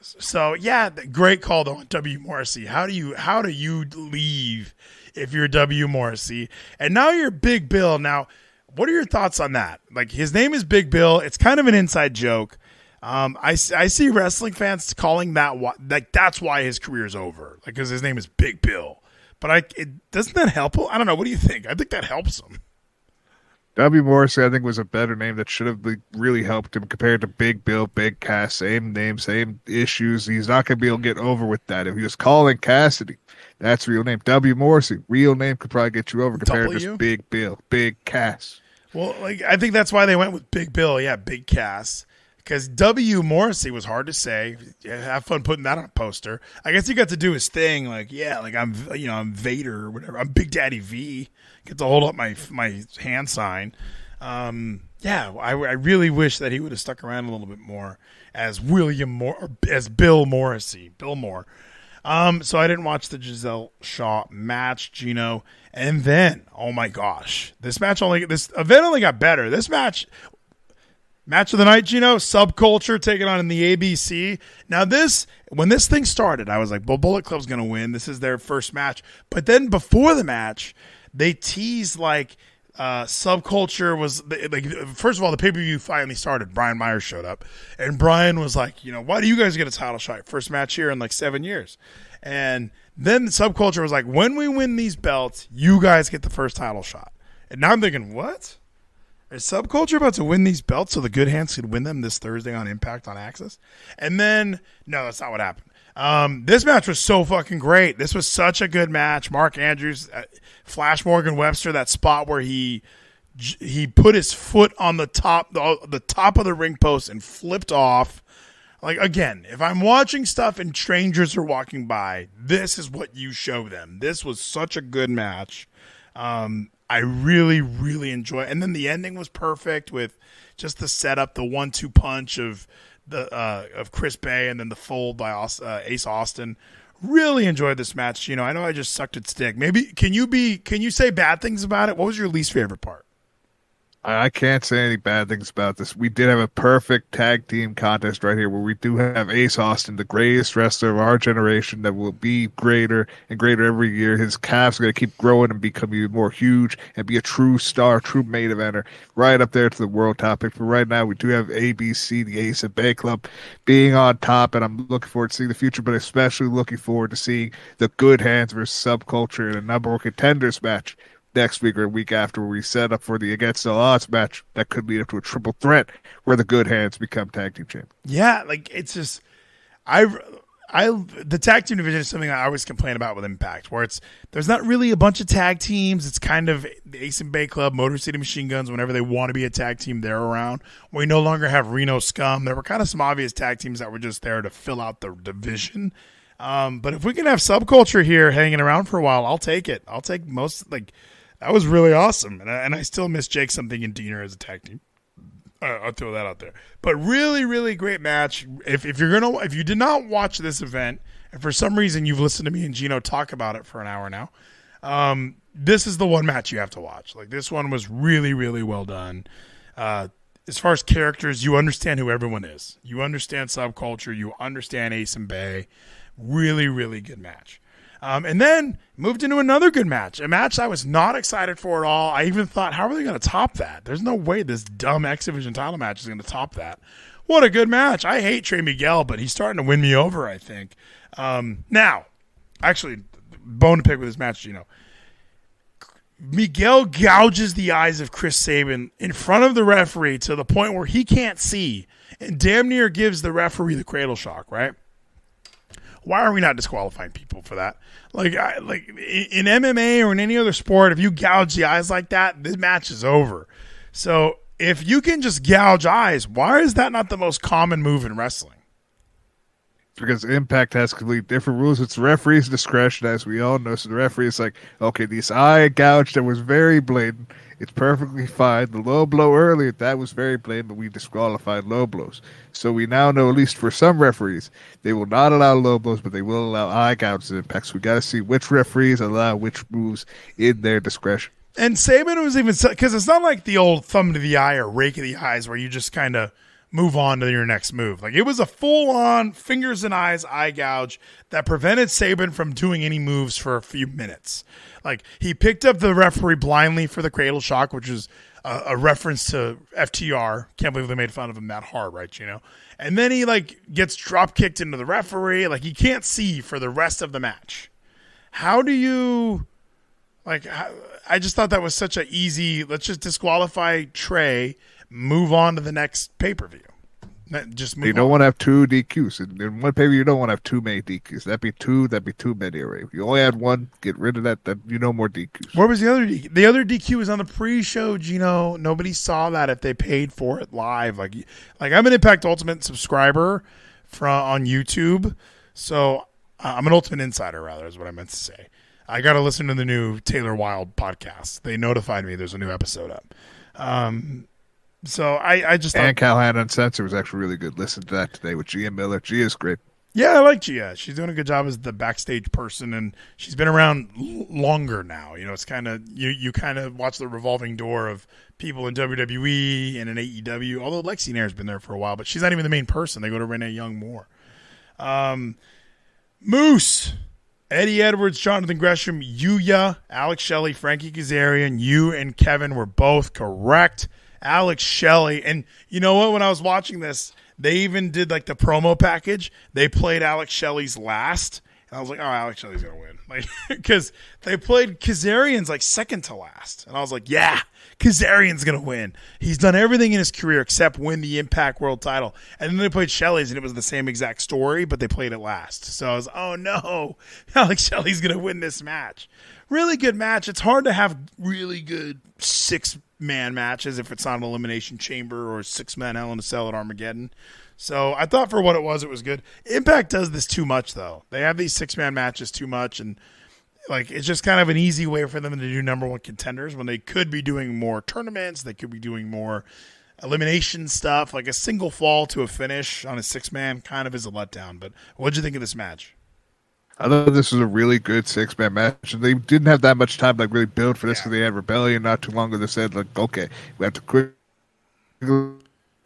So yeah, great call though on W. Morrissey. How do you leave if you're W. Morrissey? And now you're Big Bill. Now, what are your thoughts on that? His name is Big Bill. It's kind of an inside joke. I see wrestling fans calling that that's why his career's over. Because his name is Big Bill. But doesn't that help him? I don't know. What do you think? I think that helps him. W. Morrissey, I think, was a better name that should have really helped him compared to Big Bill, Big Cass. Same name, same issues. He's not going to be able to get over with that. If he was calling Cassidy, that's real name. W. Morrissey, real name, could probably get you over compared to Big Bill, Big Cass. Well, I think that's why they went with Big Bill. Yeah, Big Cass. Because W. Morrissey was hard to say. Yeah, have fun putting that on a poster. I guess he got to do his thing. I'm Vader or whatever. I'm Big Daddy V. Get to hold up my hand sign. I really wish that he would have stuck around a little bit more as Bill Morrissy. Bill Moore. So I didn't watch the Giselle Shaw match, Geno. And then, oh my gosh, this event only got better. This match of the night, Geno, Subculture taking on in the ABC. Now when this thing started, I was like, well, Bullet Club's going to win. This is their first match. But then before the match, they teased Subculture was first of all, the pay-per-view finally started. Brian Myers showed up, and Brian was like, why do you guys get a title shot? First match here in 7 years. And then Subculture was like, when we win these belts, you guys get the first title shot. And now I'm thinking, what? Is Subculture about to win these belts so the Good Hands could win them this Thursday on Impact on Access? And then, no, that's not what happened. This match was so fucking great. This was such a good match. Mark Andrews, Flash Morgan Webster, that spot where he put his foot on the top of the ring post and flipped off. Again, if I'm watching stuff and strangers are walking by, this is what you show them. This was such a good match. I really, really enjoy it. And then the ending was perfect with just the setup, the 1-2 punch of Chris Bay and then the fold by Ace Austin. Really enjoyed this match. I know I just sucked its dick. Maybe can you say bad things about it? What was your least favorite part? I can't say any bad things about this. We did have a perfect tag team contest right here where we do have Ace Austin, the greatest wrestler of our generation that will be greater and greater every year. His calves are going to keep growing and become even more huge and be a true star, true main eventer, right up there to the world topic. But right now, we do have ABC, the Ace and Bay Club, being on top, and I'm looking forward to seeing the future, but especially looking forward to seeing the Good Hands versus Subculture in a number one contenders match next week or a week after, where we set up for the Against All Odds match that could lead up to a triple threat where the Good Hands become tag team champions. Yeah, like it's just the tag team division is something I always complain about with Impact, where there's not really a bunch of tag teams. It's kind of the Ace and Bay Club, Motor City Machine Guns. Whenever they want to be a tag team, they're around. We no longer have Reno Scum. There were kind of some obvious tag teams that were just there to fill out the division. But if we can have Subculture here hanging around for a while, I'll take it. I'll take most, like, that was really awesome. And I still miss Jake Something and Diener as a tag team. I'll throw that out there. But really, really great match. If you did not watch this event, and for some reason you've listened to me and Geno talk about it for an hour now, this is the one match you have to watch. Like, this one was really, really well done. As far as characters, you understand who everyone is. You understand Subculture. You understand Ace and Bay. Really, really good match. And then moved into another good match, a match I was not excited for at all. I even thought, how are they going to top that? There's no way this dumb X Division title match is going to top that. What a good match. I hate Trey Miguel, but he's starting to win me over, I think. Now, actually, bone to pick with this match, Miguel gouges the eyes of Chris Sabin in front of the referee to the point where he can't see, and damn near gives the referee the cradle shock, right? Why are we not disqualifying people for that? Like in MMA or in any other sport, if you gouge the eyes like that, this match is over. So if you can just gouge eyes, why is that not the most common move in wrestling? Because Impact has completely different rules. It's the referee's discretion, as we all know. So the referee is like, okay, this eye gouge that was very blatant. It's perfectly fine. The low blow earlier, that was very blatant, but we disqualified low blows. So we now know, at least for some referees, they will not allow low blows, but they will allow eye gouges in Impact. So we got to see which referees allow which moves in their discretion. And Sabin was even, because it's not like the old thumb to the eye or rake of the eyes where you just kind of move on to your next move. Like, it was a full-on fingers and eyes eye gouge that prevented Sabin from doing any moves for a few minutes. Like, he picked up the referee blindly for the cradle shock, which is a reference to FTR. Can't believe they made fun of him that hard, right, And then he, gets drop-kicked into the referee. Like, he can't see for the rest of the match. How do you... I just thought that was such an easy, let's just disqualify Trey, move on to the next pay-per-view. You don't want to have two DQs. In one pay-per-view, you don't want to have too many DQs. That'd be too many already. If you only had one, get rid of that, then more DQs. Where was the other DQ? The other DQ was on the pre-show, Geno. Nobody saw that if they paid for it live. Like I'm an Impact Ultimate subscriber on YouTube, so I'm an Ultimate Insider, rather, is what I meant to say. I got to listen to the new Taylor Wilde podcast. They notified me there's a new episode up. So I just thought... And Callahan Uncensored was actually really good. Listen to that today with Gia Miller. Gia's great. Yeah, I like Gia. She's doing a good job as the backstage person, and she's been around longer now. It's kind of... You kind of watch the revolving door of people in WWE and in AEW, although Lexi Nair's been there for a while, but she's not even the main person. They go to Renee Young more. Moose... Eddie Edwards, Jonathan Gresham, Yuya, Alex Shelley, Frankie Kazarian, you and Kevin were both correct. Alex Shelley. And you know what? When I was watching this, they even did the promo package. They played Alex Shelley's last. And I was like, oh, Alex Shelley's going to win. Because they played Kazarian's second to last. And I was like, yeah, Kazarian's going to win. He's done everything in his career except win the Impact World title. And then they played Shelley's, and it was the same exact story, but they played it last. So I was, oh, no, Alex Shelley's going to win this match. Really good match. It's hard to have really good six-man matches if it's not an Elimination Chamber or a six-man Hell in a Cell at Armageddon. So I thought for what it was good. Impact does this too much, though. They have these six-man matches too much, and it's just kind of an easy way for them to do number one contenders when they could be doing more tournaments. They could be doing more elimination stuff. Like a single fall to a finish on a six-man kind of is a letdown. But what did you think of this match? I thought this was a really good 6-man match, and they didn't have that much time to like really build for this because they had Rebellion not too long ago. They said like, okay, we have to quick.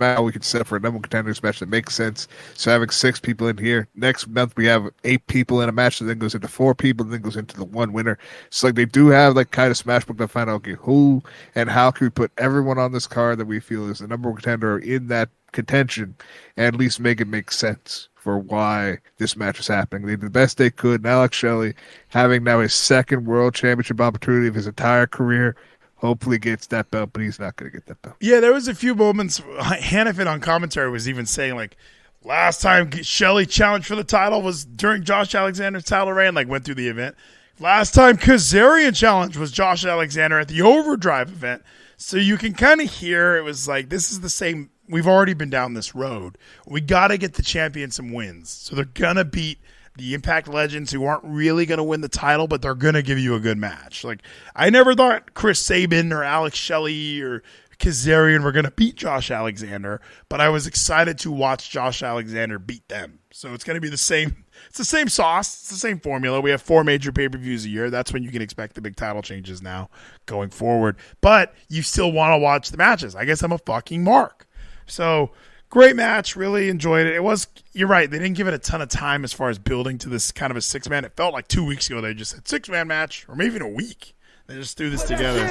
Now we can set up for a number one contenders match that makes sense. So having 6 people in here. Next month we have 8 people in a match that then goes into 4 people, and then goes into the one winner. So like they do have like kind of smash book to find out okay who and how can we put everyone on this card that we feel is the number one contender in that contention, and at least make it make sense for why this match is happening. They did the best they could. And Alex Shelley, having now his second world championship opportunity of his entire career, hopefully gets that belt, but he's not going to get that belt. Yeah, there was a few moments. Hannafin on commentary was even saying, like, last time Shelley challenged for the title was during Josh Alexander's title reign, like, went through the event. Last time Kazarian challenged was Josh Alexander at the Overdrive event. So you can kind of hear it was like, this is the same. We've already been down this road. We got to get the champion some wins. So they're going to beat the Impact Legends who aren't really going to win the title, but they're going to give you a good match. Like, I never thought Chris Sabin or Alex Shelley or Kazarian were going to beat Josh Alexander, but I was excited to watch Josh Alexander beat them. So it's going to be the same. It's the same sauce. It's the same formula. We have 4 major pay-per-views a year. That's when you can expect the big title changes now going forward. But you still want to watch the matches. I guess I'm a fucking mark. So great match. Really enjoyed it. It was, you're right, they didn't give it a ton of time as far as building to this kind of a 6-man. It felt like 2 weeks ago they just said 6-man match, or maybe even a week. They just threw this together.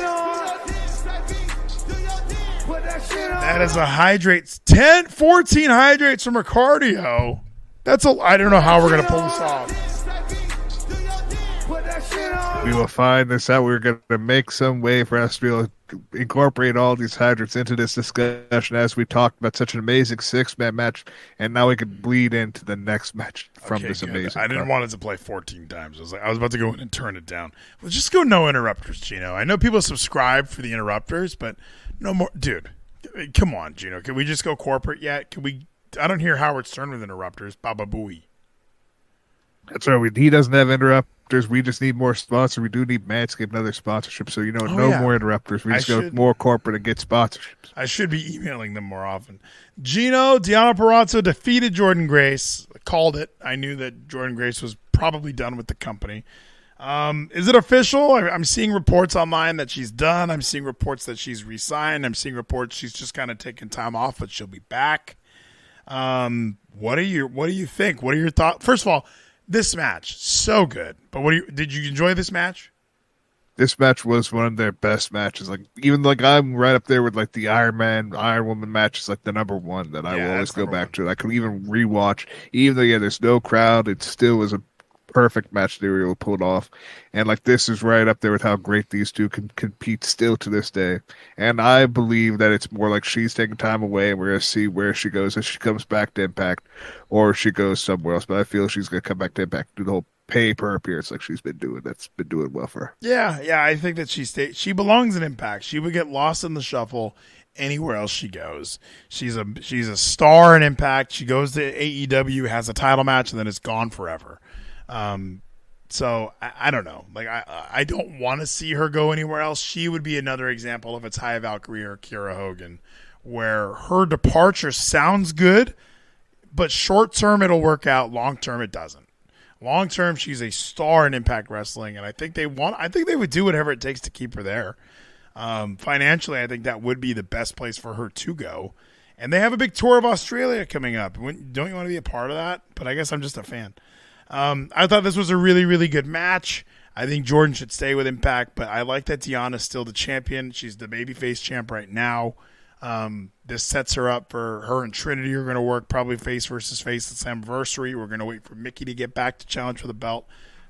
That is a hydrate. 14 hydrates from her cardio. That's a, I don't know how we're going to pull this off. We will find this out. We're going to make some way for us to be able to incorporate all these hydrates into this discussion as we talked about such an amazing 6-man match, and now we can bleed into the next match from this amazing I didn't want it to play 14 times. I was about to go in and turn it down. Well, just go no interrupters, Gino. I know people subscribe for the interrupters, but no more. Dude, come on, Gino. Can we just go corporate yet? Can we? I don't hear Howard Stern with interrupters. Baba Booey. That's right. He doesn't have interrupters. We just need more sponsors. We do need Manscaped and other sponsorship. So, more interrupters. We just go more corporate and get sponsorships. I should be emailing them more often. Gino, Deonna Purrazzo defeated Jordynne Grace. Called it. I knew that Jordynne Grace was probably done with the company. Is it official? I'm seeing reports online that she's done. I'm seeing reports that she's re-signed. I'm seeing reports she's just kind of taking time off, but she'll be back. What do you think? What are your thoughts? First of all, this match, so good. But did you enjoy this match? This match was one of their best matches. I'm right up there with like the Iron Man, Iron Woman match is like the number one that I will always go back to. I could even rewatch, even though there's no crowd, it still was a perfect match they were able to pull it off. And like this is right up there with how great these two can compete still to this day. And I believe that it's more like she's taking time away and we're going to see where she goes if she comes back to Impact or if she goes somewhere else. But I feel she's going to come back to Impact and do the whole pay per appearance like she's been doing. That's been doing well for her. Yeah. I think that she belongs in Impact. She would get lost in the shuffle anywhere else she goes. She's a star in Impact. She goes to AEW, has a title match, and then it's gone forever. So I don't know. Like I don't want to see her go anywhere else. She would be another example of a Taya Valkyrie or Kiera Hogan, where her departure sounds good, but short term it'll work out. Long term it doesn't. Long term she's a star in Impact Wrestling, and I think they would do whatever it takes to keep her there. Financially, I think that would be the best place for her to go. And they have a big tour of Australia coming up. Don't you want to be a part of that? But I guess I'm just a fan. I thought this was a really, really good match. I think Jordynne should stay with Impact, but I like that Deonna's still the champion. She's the babyface champ right now. This sets her up for her and Trinity are going to work probably face versus face this anniversary. We're going to wait for Mickey to get back to challenge for the belt.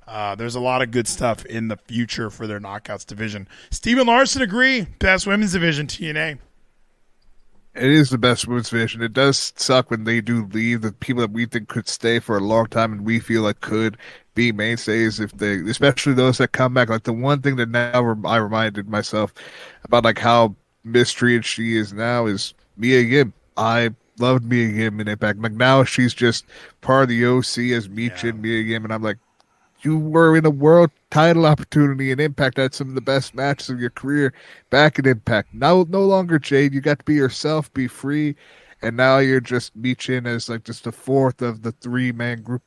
There's a lot of good stuff in the future for their Knockouts division. Steven Larson agree. Best women's division, TNA. It is the best women's division. It does suck when they do leave. The people that we think could stay for a long time and we feel like could be mainstays, especially those that come back. Like the one thing that now I reminded myself about like how mistreated she is now is Mia Yim. I loved Mia Yim in Impact. Like now she's just part of the OC as Michin, Mia Yim, and I'm like, you were in a world title opportunity and Impact, had some of the best matches of your career back in Impact. Now, no longer Jade. You got to be yourself, be free, and now you're just Michin as like just the fourth of the 3-man group.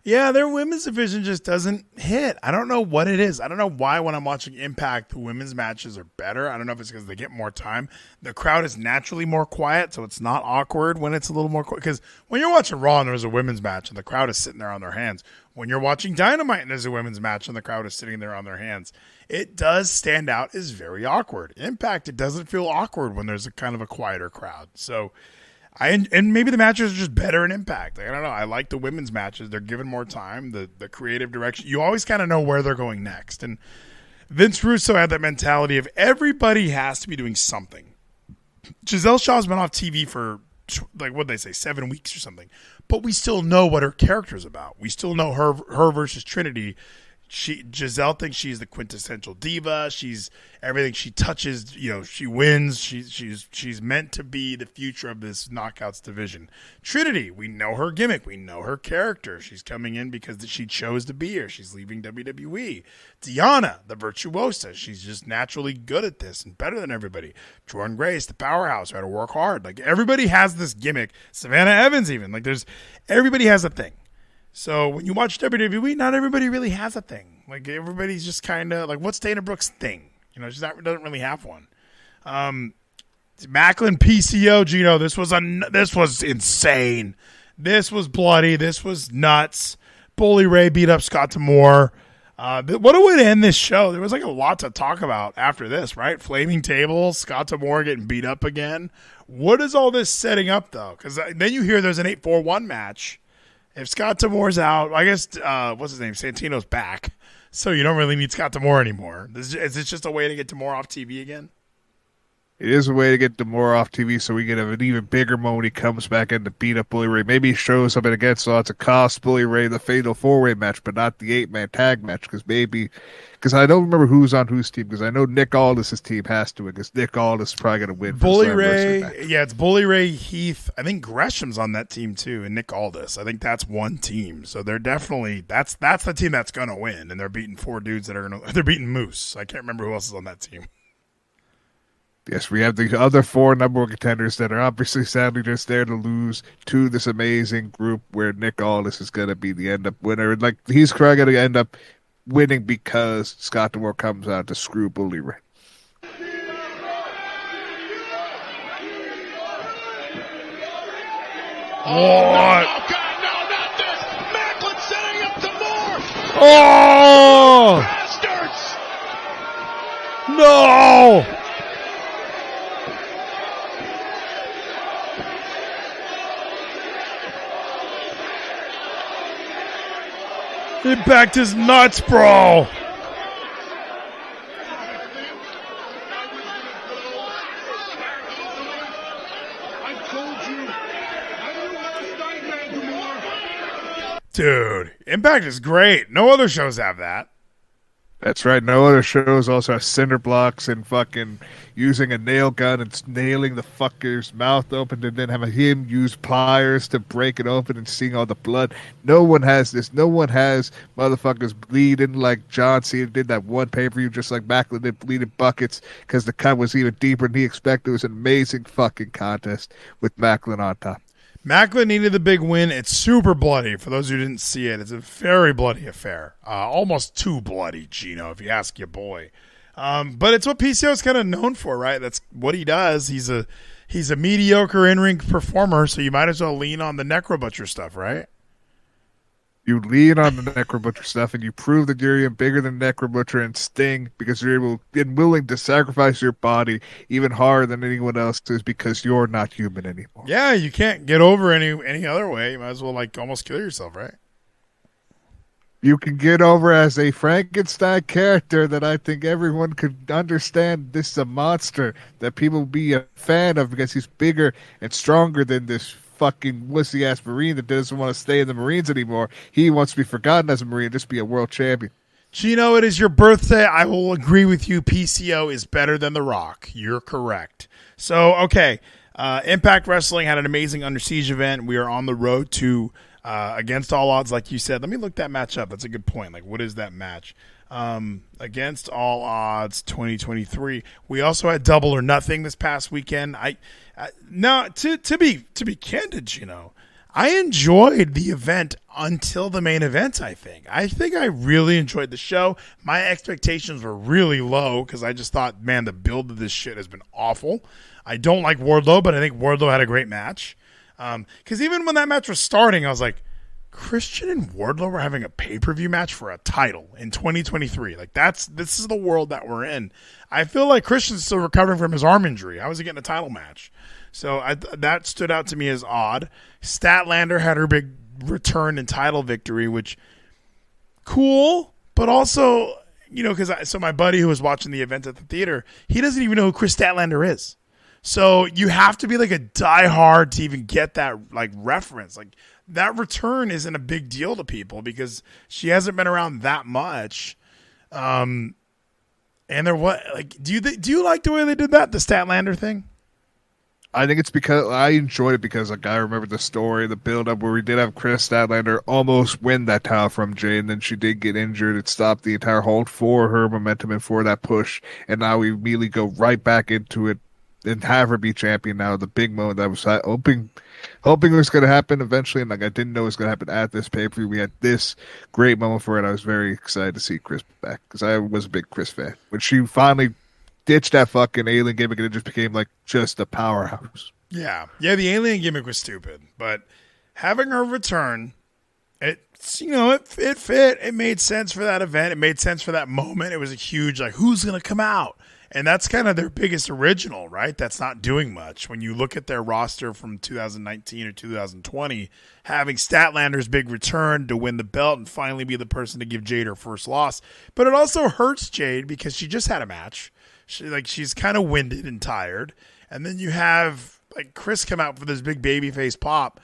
Yeah, their women's division just doesn't hit. I don't know what it is. I don't know why when I'm watching Impact, the women's matches are better. I don't know if it's because they get more time. The crowd is naturally more quiet, so it's not awkward when it's a little more quiet. Because when you're watching Raw and there's a women's match and the crowd is sitting there on their hands, when you're watching Dynamite and there's a women's match and the crowd is sitting there on their hands, it does stand out as very awkward. Impact, it doesn't feel awkward when there's a kind of a quieter crowd. So... and maybe the matches are just better in Impact. Like, I don't know. I like the women's matches. They're given more time. The creative direction. You always kind of know where they're going next. And Vince Russo had that mentality of everybody has to be doing something. Giselle Shaw's been off TV for, like, what'd they say, 7 weeks or something. But we still know what her character's about. We still know her versus Trinity. Giselle thinks she's the quintessential diva. She's everything she touches, she wins. She's meant to be the future of this Knockouts division. Trinity, we know her gimmick. We know her character. She's coming in because she chose to be here. She's leaving WWE. Deonna, the virtuosa. She's just naturally good at this and better than everybody. Jordynne Grace, the powerhouse, who had to work hard. Like, everybody has this gimmick. Savannah Evans even. Like, everybody has a thing. So when you watch WWE, not everybody really has a thing. Like, everybody's just kind of like, what's Dana Brooks' thing? She doesn't really have one. Macklin PCO, Geno. This was insane. This was bloody. This was nuts. Bully Ray beat up Scott D'Amore. What a way to end this show. There was like a lot to talk about after this, right? Flaming tables, Scott D'Amore getting beat up again. What is all this setting up, though? Because then you hear there's an 8-4-1 match. If Scott D'Amore's out, I guess, what's his name? Santino's back. So you don't really need Scott D'Amore anymore. Is this just a way to get D'Amore off TV again? It is a way to get D'Amore off TV so we get an even bigger moment. He comes back in to beat up Bully Ray. Maybe he shows up against odds to cost Bully Ray the Fatal 4-Way match, but not the 8-man tag match. Because I don't remember who's on whose team, because I know Nick Aldis' team has to win, because Nick Aldis is probably going to win. Bully Ray, it's Bully Ray, Heath. I think Gresham's on that team too, and Nick Aldis. I think that's one team. So they're definitely, that's the team that's going to win, and they're beating 4 dudes they're beating Moose. I can't remember who else is on that team. Yes, we have the other 4 number 1 contenders that are obviously sadly just there to lose to this amazing group where Nick Aldis is going to be the end-up winner. Like, he's probably going to end up winning because Scott D'Amore comes out to screw Bully Ray. What? Oh, God, no, not this! Macklin setting up D'Amore! Oh! Bastards! No! Impact is nuts, bro. Dude, Impact is great. No other shows have that. That's right. No other shows also have cinder blocks and fucking using a nail gun and nailing the fucker's mouth open and then having him use pliers to break it open and seeing all the blood. No one has this. No one has motherfuckers bleeding like John Cena did that one pay-per-view, just like Macklin did, bleeding buckets because the cut was even deeper than he expected. It was an amazing fucking contest with Macklin on top. Macklin needed the big win. It's super bloody. For those who didn't see it, it's a very bloody affair. Almost too bloody, Geno, if you ask your boy. But it's what PCO is kind of known for, right? That's what he does. He's a mediocre in-ring performer, so you might as well lean on the Necro Butcher stuff, right? You lean on the Necro Butcher stuff, and you prove that you're even bigger than Necro Butcher and Sting because you're able and willing to sacrifice your body even harder than anyone else is because you're not human anymore. Yeah, you can't get over any other way. You might as well almost kill yourself, right? You can get over as a Frankenstein character that I think everyone could understand. This is a monster that people will be a fan of because he's bigger and stronger than this fucking wussy-ass Marine that doesn't want to stay in the Marines anymore. He wants to be forgotten as a Marine, just be a world champion. Geno, it is your birthday. I will agree with you. PCO is better than The Rock. You're correct. So, okay. Impact Wrestling had an amazing Under Siege event. We are on the road to Against All Odds, like you said. Let me look that match up. That's a good point. What is that match? Against All Odds 2023. We also had Double or Nothing this past weekend. Now, to be candid, I enjoyed the event until the main event, I think. I really enjoyed the show. My expectations were really low because I just thought, man, the build of this shit has been awful. I don't like Wardlow, but I think Wardlow had a great match. Because even when that match was starting, I was like, Christian and Wardlow were having a pay-per-view match for a title in 2023. Like, this is the world that we're in. I feel like Christian's still recovering from his arm injury. How is he getting a title match? So that stood out to me as odd. Statlander had her big return and title victory, which cool, but also, so my buddy who was watching the event at the theater, he doesn't even know who Chris Statlander is. So you have to be like a diehard to even get that like reference. Like that return isn't a big deal to people because she hasn't been around that much. And do you like the way they did that, the Statlander thing? I think it's because I enjoyed it because like I remember the story, the build up where we did have Chris Statlander almost win that title from Jade, and then she did get injured. It stopped the entire hold for her momentum and for that push, and now we immediately go right back into it and have her be champion now. The big moment that I was hoping it was going to happen eventually, and like I didn't know it was going to happen at this pay-per-view. We had this great moment for it. I was very excited to see Chris back because I was a big Chris fan. When she finally ditched that fucking alien gimmick and it just became like just a powerhouse. Yeah, the alien gimmick was stupid, but having her return, it fit. It made sense for that event. It made sense for that moment. It was a huge like, who's gonna come out? And that's kind of their biggest original, right? That's not doing much. When you look at their roster from 2019 or 2020, having Statlander's big return to win the belt and finally be the person to give Jade her first loss. But it also hurts Jade because she just had a match. She's kind of winded and tired. And then you have like Chris come out for this big babyface pop.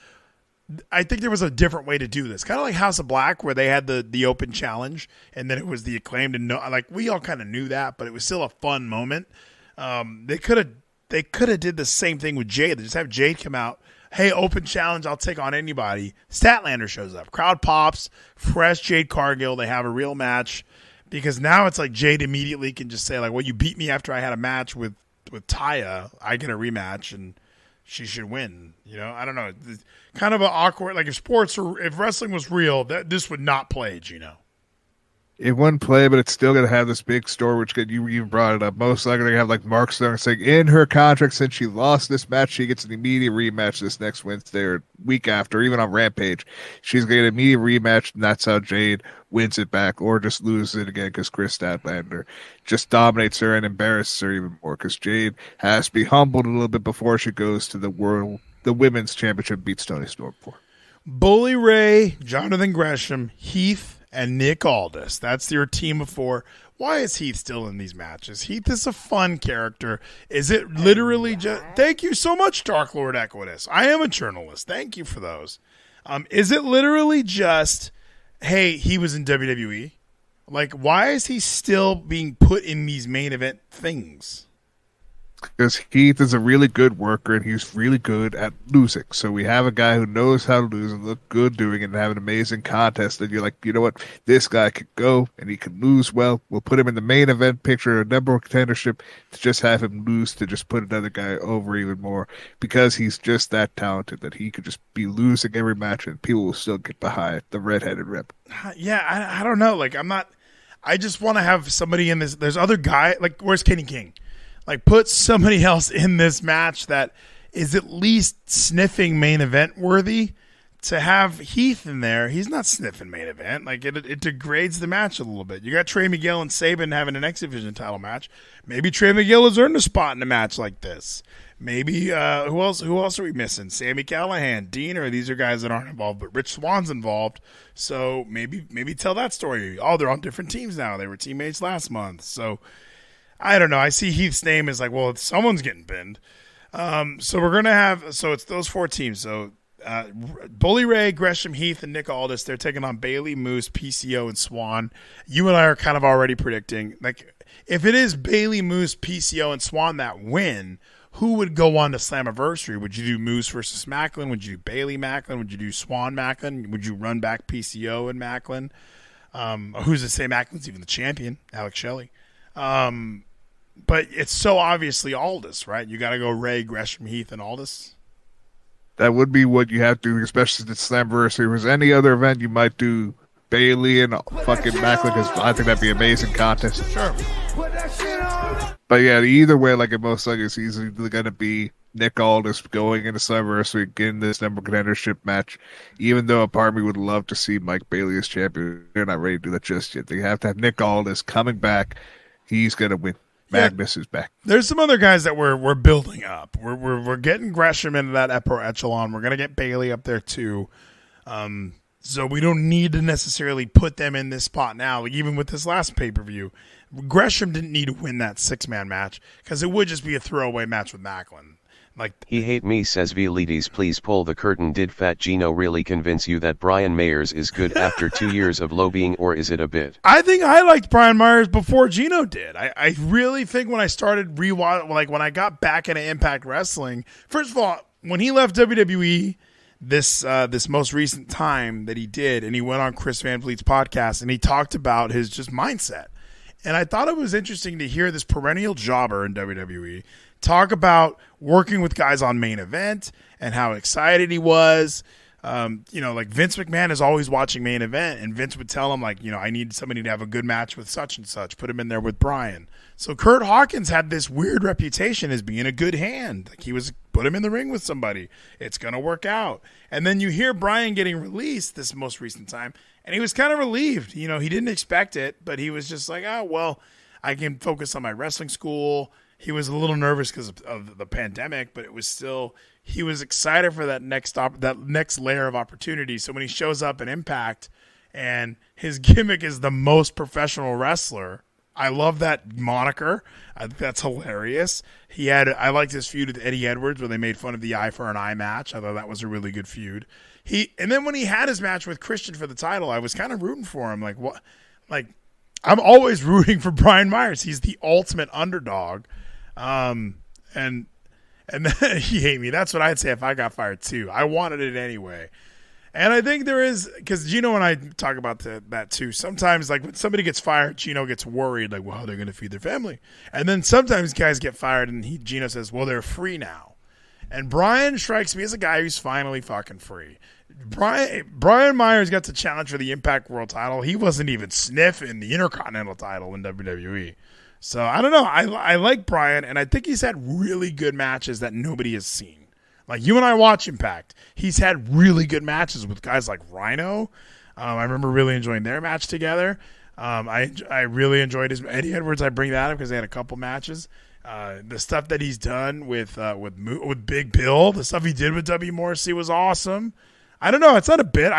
I think there was a different way to do this. Kind of like House of Black where they had the open challenge and then it was the Acclaimed, and we all kind of knew that, but it was still a fun moment. They could have did the same thing with Jade. They just have Jade come out, hey, open challenge, I'll take on anybody. Statlander shows up. Crowd pops, fresh Jade Cargill, they have a real match. Because now it's like Jade immediately can just say like, well, you beat me after I had a match with Taya. I get a rematch and she should win. I don't know. It's kind of an awkward, like if wrestling was real, this would not play, Geno. It wouldn't play, but it's still going to have this big story, which you even brought it up. Most likely going to have like Mark Sterling saying in her contract, since she lost this match, she gets an immediate rematch this next Wednesday or week after, even on Rampage. She's going to get an immediate rematch, and that's how Jade wins it back or just loses it again because Chris Statlander just dominates her and embarrasses her even more because Jade has to be humbled a little bit before she goes to the women's championship, beats Toni Storm for. Bully Ray, Jonathan Gresham, Heath, and Nick Aldis. That's your team of four. Why is Heath still in these matches? Heath is a fun character. Is it literally just... Thank you so much, Dark Lord Equitus. I am a journalist. Thank you for those. Is it literally just, hey, he was in WWE? Like, why is he still being put in these main event things? Because Heath is a really good worker and he's really good at losing. So we have a guy who knows how to lose and look good doing it and have an amazing contest. And you're like, you know what? This guy could go and he can lose well. We'll put him in the main event picture, a number one contendership, to just have him lose, to just put another guy over even more. Because he's just that talented that he could just be losing every match and people will still get behind the redheaded rep. Yeah, I don't know. Like, I just want to have somebody in this. There's other guy. Like, where's Kenny King? Like, put somebody else in this match that is at least sniffing main event worthy. To have Heath in there, he's not sniffing main event. Like, it degrades the match a little bit. You got Trey Miguel and Sabin having an X Division title match. Maybe Trey Miguel has earned a spot in a match like this. Maybe who else are we missing? Sami Callihan, Diener. These are guys that aren't involved, but Rich Swann's involved. So maybe tell that story. Oh, they're on different teams now. They were teammates last month. So I don't know. I see Heath's name as like, well, someone's getting pinned. So we're gonna have. So it's those four teams. So Bully Ray, Gresham, Heath, and Nick Aldis. They're taking on Bailey, Moose, PCO, and Swann. You and I are kind of already predicting, like, if it is Bailey, Moose, PCO, and Swann that win, who would go on to Slammiversary? Would you do Moose versus Macklin? Would you do Bailey Macklin? Would you do Swann Macklin? Would you run back PCO and Macklin? Who's to say Macklin's even the champion? Alex Shelley. But it's so obviously Aldis, right? You got to go Ray, Gresham, Heath, and Aldis. That would be what you have to, especially the Slammiversary. If there was any other event, you might do Bailey and fucking Macklin, because I think that'd be an amazing contest. Sure. But yeah, either way, like it most likely is easily going to be Nick Aldis going into Slammiversary, getting this number contendership match. Even though a part of me would love to see Mike Bailey as champion, they're not ready to do that just yet. They have to have Nick Aldis coming back. He's going to win. Magnus is back. There's some other guys that we're building up. We're getting Gresham into that upper echelon. We're gonna get Bailey up there too. So we don't need to necessarily put them in this spot now. Like even with this last pay-per-view, Gresham didn't need to win that 6-man match because it would just be a throwaway match with Macklin. Like he hate me, says Vleeties. Please pull the curtain. Did Fat Geno really convince you that Brian Myers is good after 2 years of lobbying, or is it a bit? I think I liked Brian Myers before Geno did. I really think when I started when I got back into Impact Wrestling, first of all, when he left WWE, this most recent time that he did, and he went on Chris Van Vliet's podcast and he talked about his just mindset. And I thought it was interesting to hear this perennial jobber in WWE talk about working with guys on Main Event and how excited he was. Like Vince McMahon is always watching Main Event, and Vince would tell him, like, I need somebody to have a good match with such and such. Put him in there with Brian. So Kurt Hawkins had this weird reputation as being a good hand. Like put him in the ring with somebody. It's going to work out. And then you hear Brian getting released this most recent time, and he was kind of relieved. He didn't expect it, but he was just like, oh, well, I can focus on my wrestling school. He was a little nervous because of the pandemic, but it was still, he was excited for that next layer of opportunity. So when he shows up in Impact and his gimmick is the most professional wrestler, I love that moniker. I think that's hilarious. I liked his feud with Eddie Edwards where they made fun of the eye for an eye match. I thought that was a really good feud. And then when he had his match with Christian for the title, I was kind of rooting for him. Like what? Like I'm always rooting for Brian Myers. He's the ultimate underdog. And then he hate me. That's what I'd say if I got fired too. I wanted it anyway. And I think there is, because Geno and I talk about that too. Sometimes, like when somebody gets fired, Geno gets worried, like, well, they're going to feed their family. And then sometimes guys get fired, and Geno says, well, they're free now. And Brian strikes me as a guy who's finally fucking free. Brian Myers got to challenge for the Impact World title. He wasn't even sniffing the Intercontinental title in WWE. So I don't know. I like Brian, and I think he's had really good matches that nobody has seen. Like you and I watch Impact. He's had really good matches with guys like Rhino. I remember really enjoying their match together. I really enjoyed his Eddie Edwards. I bring that up because they had a couple matches. The stuff that he's done with Big Bill, the stuff he did with W. Morrissey was awesome. I don't know. It's not a bit.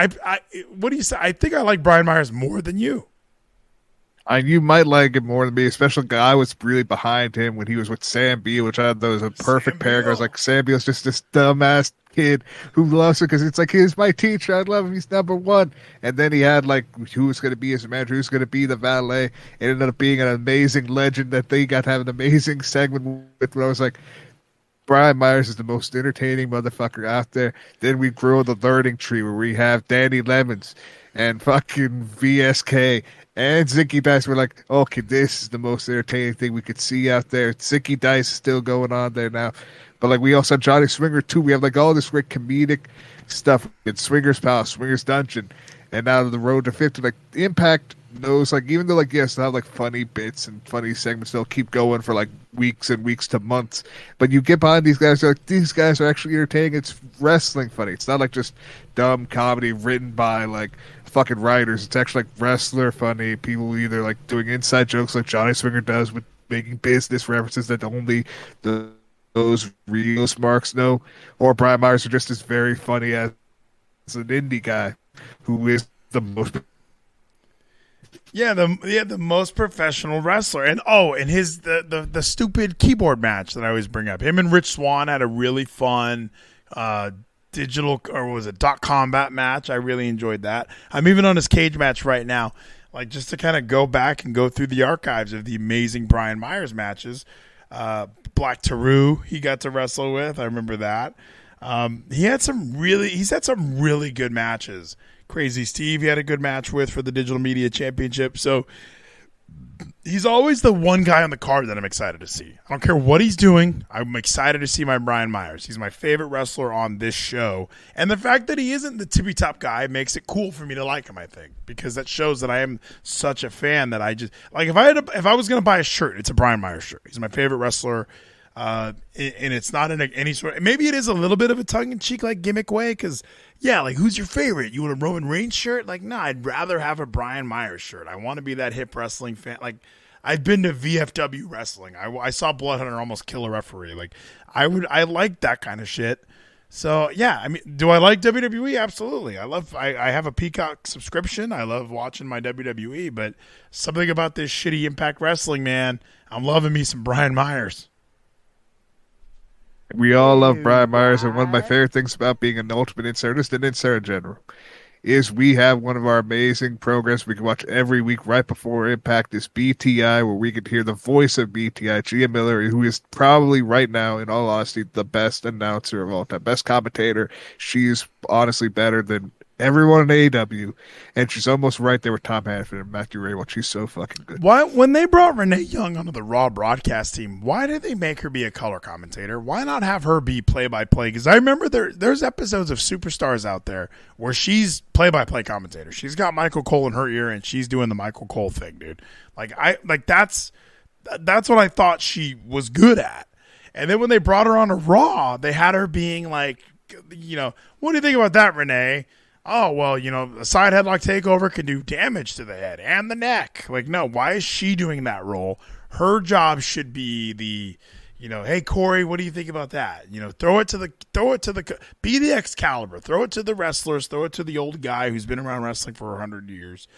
What do you say? I think I like Brian Myers more than you. You might like it more than me, especially I was really behind him when he was with Sam Beal, which I thought was a perfect pair. I was like, Sam Beal's just this dumbass kid who loves it because it's like, he's my teacher. I love him. He's number one. And then he had like, who was going to be his manager, who's going to be the valet. It ended up being an amazing legend that they got to have an amazing segment with. Where I was like, Brian Myers is the most entertaining motherfucker out there. Then we grow the learning tree where we have Danny Lemons and fucking VSK and Zicky Dice. We're like, okay, this is the most entertaining thing we could see out there. Zicky Dice is still going on there now. But like we also have Johnny Swinger too. We have like all this great comedic stuff in Swinger's Palace, Swinger's Dungeon, and now the road to 50. Like Impact knows, like even though like yes, they'll have like funny bits and funny segments, they'll keep going for like weeks and weeks to months. But you get behind these guys, like these guys are actually entertaining. It's wrestling funny. It's not like just dumb comedy written by like fucking writers. It's actually like wrestler funny. People either like doing inside jokes like Johnny Swinger does with making business references that only those real smarks know, or Brian Myers are just as very funny as an indie guy who is the most the most professional wrestler. And his the stupid keyboard match that I always bring up. Him and Rich Swann had a really fun digital, or was it .combat match. I really enjoyed that. I'm even on his cage match right now, like just to kind of go back and go through the archives of the amazing Brian Myers matches. Black Taru he got to wrestle with. I remember that. He's had some really good matches. Crazy Steve he had a good match with for the Digital Media Championship. So he's always the one guy on the card that I'm excited to see. I don't care what he's doing. I'm excited to see my Brian Myers. He's my favorite wrestler on this show. And the fact that he isn't the tippy top guy makes it cool for me to like him, I think, because that shows that I am such a fan that I just like if I was going to buy a shirt, it's a Brian Myers shirt. He's my favorite wrestler. And it's not in any sort. Maybe it is a little bit of a tongue-in-cheek like gimmick way, because like who's your favorite? You want a Roman Reigns shirt? Like, no, I'd rather have a Brian Myers shirt. I want to be that hip wrestling fan. Like, I've been to VFW wrestling. I saw Bloodhunter almost kill a referee. Like, I like that kind of shit. So yeah, I mean, do I like WWE? Absolutely. I have a Peacock subscription. I love watching my WWE, but something about this shitty Impact Wrestling, man, I'm loving me some Brian Myers. We all love Brian Myers, and one of my favorite things about being an Ultimate Insider, just an insider in general, is we have one of our amazing programs we can watch every week right before Impact, is BTI, where we can hear the voice of BTI, Gia Miller, who is probably right now, in all honesty, the best announcer of all time, best commentator. She's honestly better than everyone in AEW, and she's almost right there with Tom Hanford and Matthew Raywell. She's so fucking good. Why, when they brought Renee Young onto the Raw broadcast team, why did they make her be a color commentator? Why not have her be play-by-play? Because I remember there's episodes of Superstars out there where she's play-by-play commentator. She's got Michael Cole in her ear, and she's doing the Michael Cole thing, dude. That's what I thought she was good at. And then when they brought her on to Raw, they had her being like, what do you think about that, Renee? Oh, well, a side headlock takeover can do damage to the head and the neck. Like, no, why is she doing that role? Her job should be the, hey, Corey, what do you think about that? Throw it to the, be the Excalibur. Throw it to the wrestlers. Throw it to the old guy who's been around wrestling for 100 years,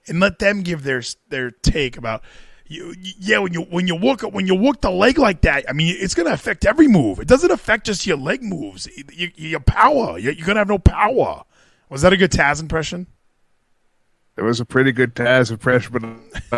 and let them give their take about. When you work the leg like that, I mean, it's going to affect every move. It doesn't affect just your leg moves. Your power. You're going to have no power. Was that a good Taz impression? It was a pretty good Taz impression, but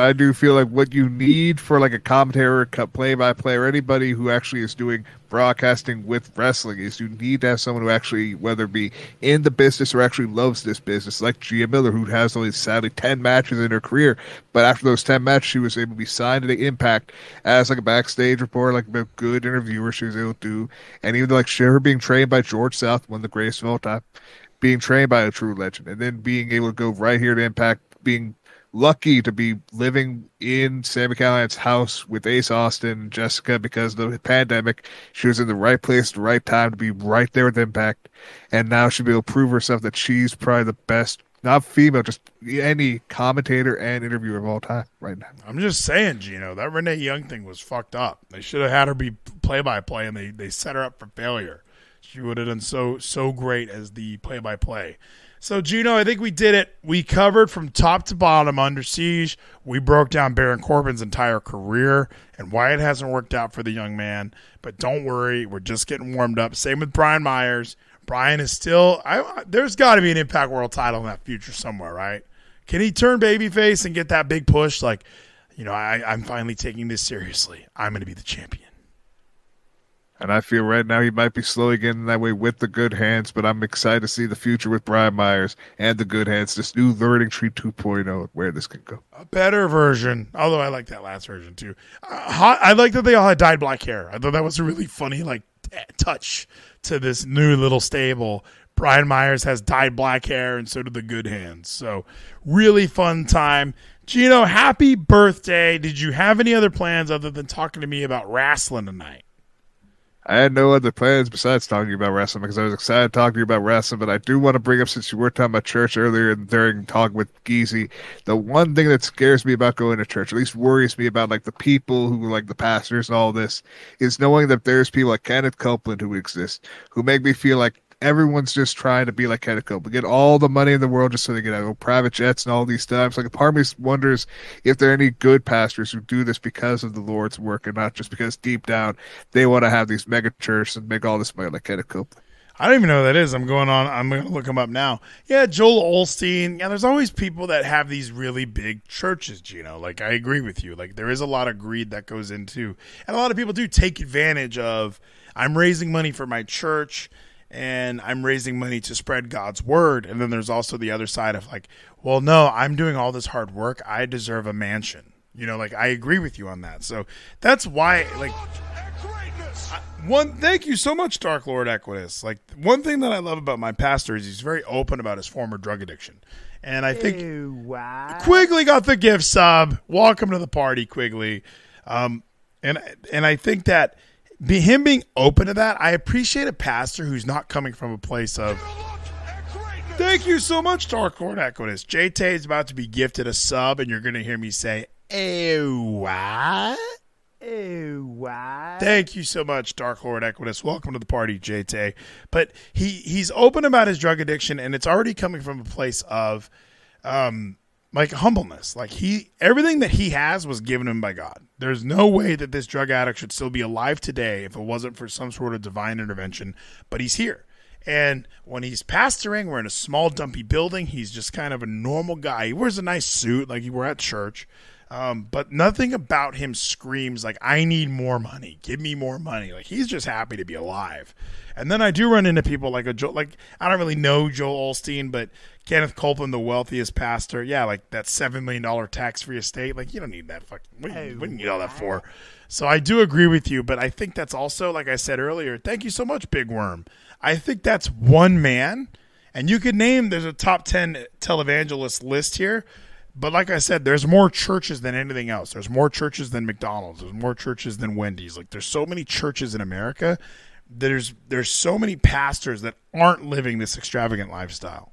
I do feel like what you need for like a commentator, play-by-play, or anybody who actually is doing broadcasting with wrestling is you need to have someone who actually, whether it be in the business or actually loves this business, like Gia Miller, who has only sadly 10 matches in her career, but after those 10 matches, she was able to be signed to the Impact as like a backstage reporter, like a good interviewer she was able to do, and even like her being trained by George South, one of the greatest of all time, being trained by a true legend, and then being able to go right here to Impact, being lucky to be living in Sami Callihan's house with Ace Austin and Jessica because of the pandemic. She was in the right place at the right time to be right there with Impact, and now she'll be able to prove herself that she's probably the best, not female, just any commentator and interviewer of all time right now. I'm just saying, Gino, that Renee Young thing was fucked up. They should have had her be play-by-play, and they set her up for failure. She would have done so great as the play-by-play. So, Gino, I think we did it. We covered from top to bottom Under Siege. We broke down Baron Corbin's entire career and why it hasn't worked out for the young man. But don't worry, we're just getting warmed up. Same with Brian Myers. Brian is still there's got to be an Impact World title in that future somewhere, right? Can he turn babyface and get that big push? Like, I'm finally taking this seriously. I'm going to be the champion. And I feel right now he might be slowly getting that way with the Good Hands, but I'm excited to see the future with Brian Myers and the Good Hands, this new Learning Tree 2.0, where this can go. A better version, although I like that last version too. I like that they all had dyed black hair. I thought that was a really funny touch to this new little stable. Brian Myers has dyed black hair, and so do the Good Hands. So really fun time. Gino, happy birthday. Did you have any other plans other than talking to me about wrestling tonight? I had no other plans besides talking to you about wrestling because I was excited to talk to you about wrestling, but I do want to bring up, since you were talking about church earlier and during talk with Geezy, the one thing that scares me about going to church, at least worries me about like the people who like the pastors and all this, is knowing that there's people like Kenneth Copeland who exist, who make me feel like everyone's just trying to be like Kenneth Copeland, get all the money in the world just so they get private jets and all these times. Like, a part of me wonders if there are any good pastors who do this because of the Lord's work and not just because deep down they want to have these mega churches and make all this money like Kenneth Copeland. I don't even know who that is. I'm going to look him up now. Yeah, Joel Osteen. Yeah, there's always people that have these really big churches, Gino. Like, I agree with you. Like, there is a lot of greed that goes into, and a lot of people do take advantage of, I'm raising money for my church, and I'm raising money to spread God's word. And then there's also the other side of like, well, no, I'm doing all this hard work. I deserve a mansion. You know, like, I agree with you on that. So that's why, like, thank you so much, Dark Lord Equitus. Like, one thing that I love about my pastor is he's very open about his former drug addiction. And I think Quigley got the gift sub. Welcome to the party, Quigley. And I think that him being open to that, I appreciate a pastor who's not coming from a place of, thank you so much, Dark Lord Equitus. JT is about to be gifted a sub, and you're going to hear me say, what? Thank you so much, Dark Lord Equitus. Welcome to the party, JT. But he's open about his drug addiction, and it's already coming from a place of like humbleness. Like, everything that he has was given him by God. There's no way that this drug addict should still be alive today if it wasn't for some sort of divine intervention, but he's here. And when he's pastoring, we're in a small, dumpy building. He's just kind of a normal guy. He wears a nice suit like we're at church. But nothing about him screams like, I need more money. Give me more money. Like, he's just happy to be alive. And then I do run into people like I don't really know Joel Osteen, but Kenneth Copeland, the wealthiest pastor. Yeah, like that $7 million tax-free estate. Like, you don't need that fucking, what do you need all that for? So I do agree with you, but I think that's also, like I said earlier, thank you so much, Big Worm. I think that's one man, and you could name, there's a top 10 televangelist list here. But like I said, there's more churches than anything else. There's more churches than McDonald's. There's more churches than Wendy's. Like, there's so many churches in America. There's so many pastors that aren't living this extravagant lifestyle.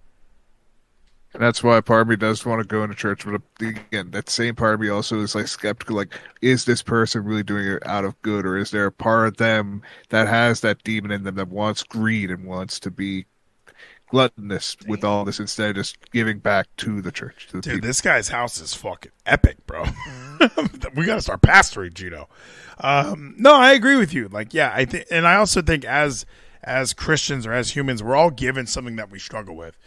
And that's why part of me does want to go into church. But again, that same part of me also is like skeptical. Like, is this person really doing it out of good? Or is there a part of them that has that demon in them that wants greed and wants to be gluttonous with all this instead of just giving back to the church? To the people. This guy's house is fucking epic, bro. We got to start pastoring, Geno. No, I agree with you. Like, yeah, I think, and I also think as Christians or as humans, we're all given something that we struggle with.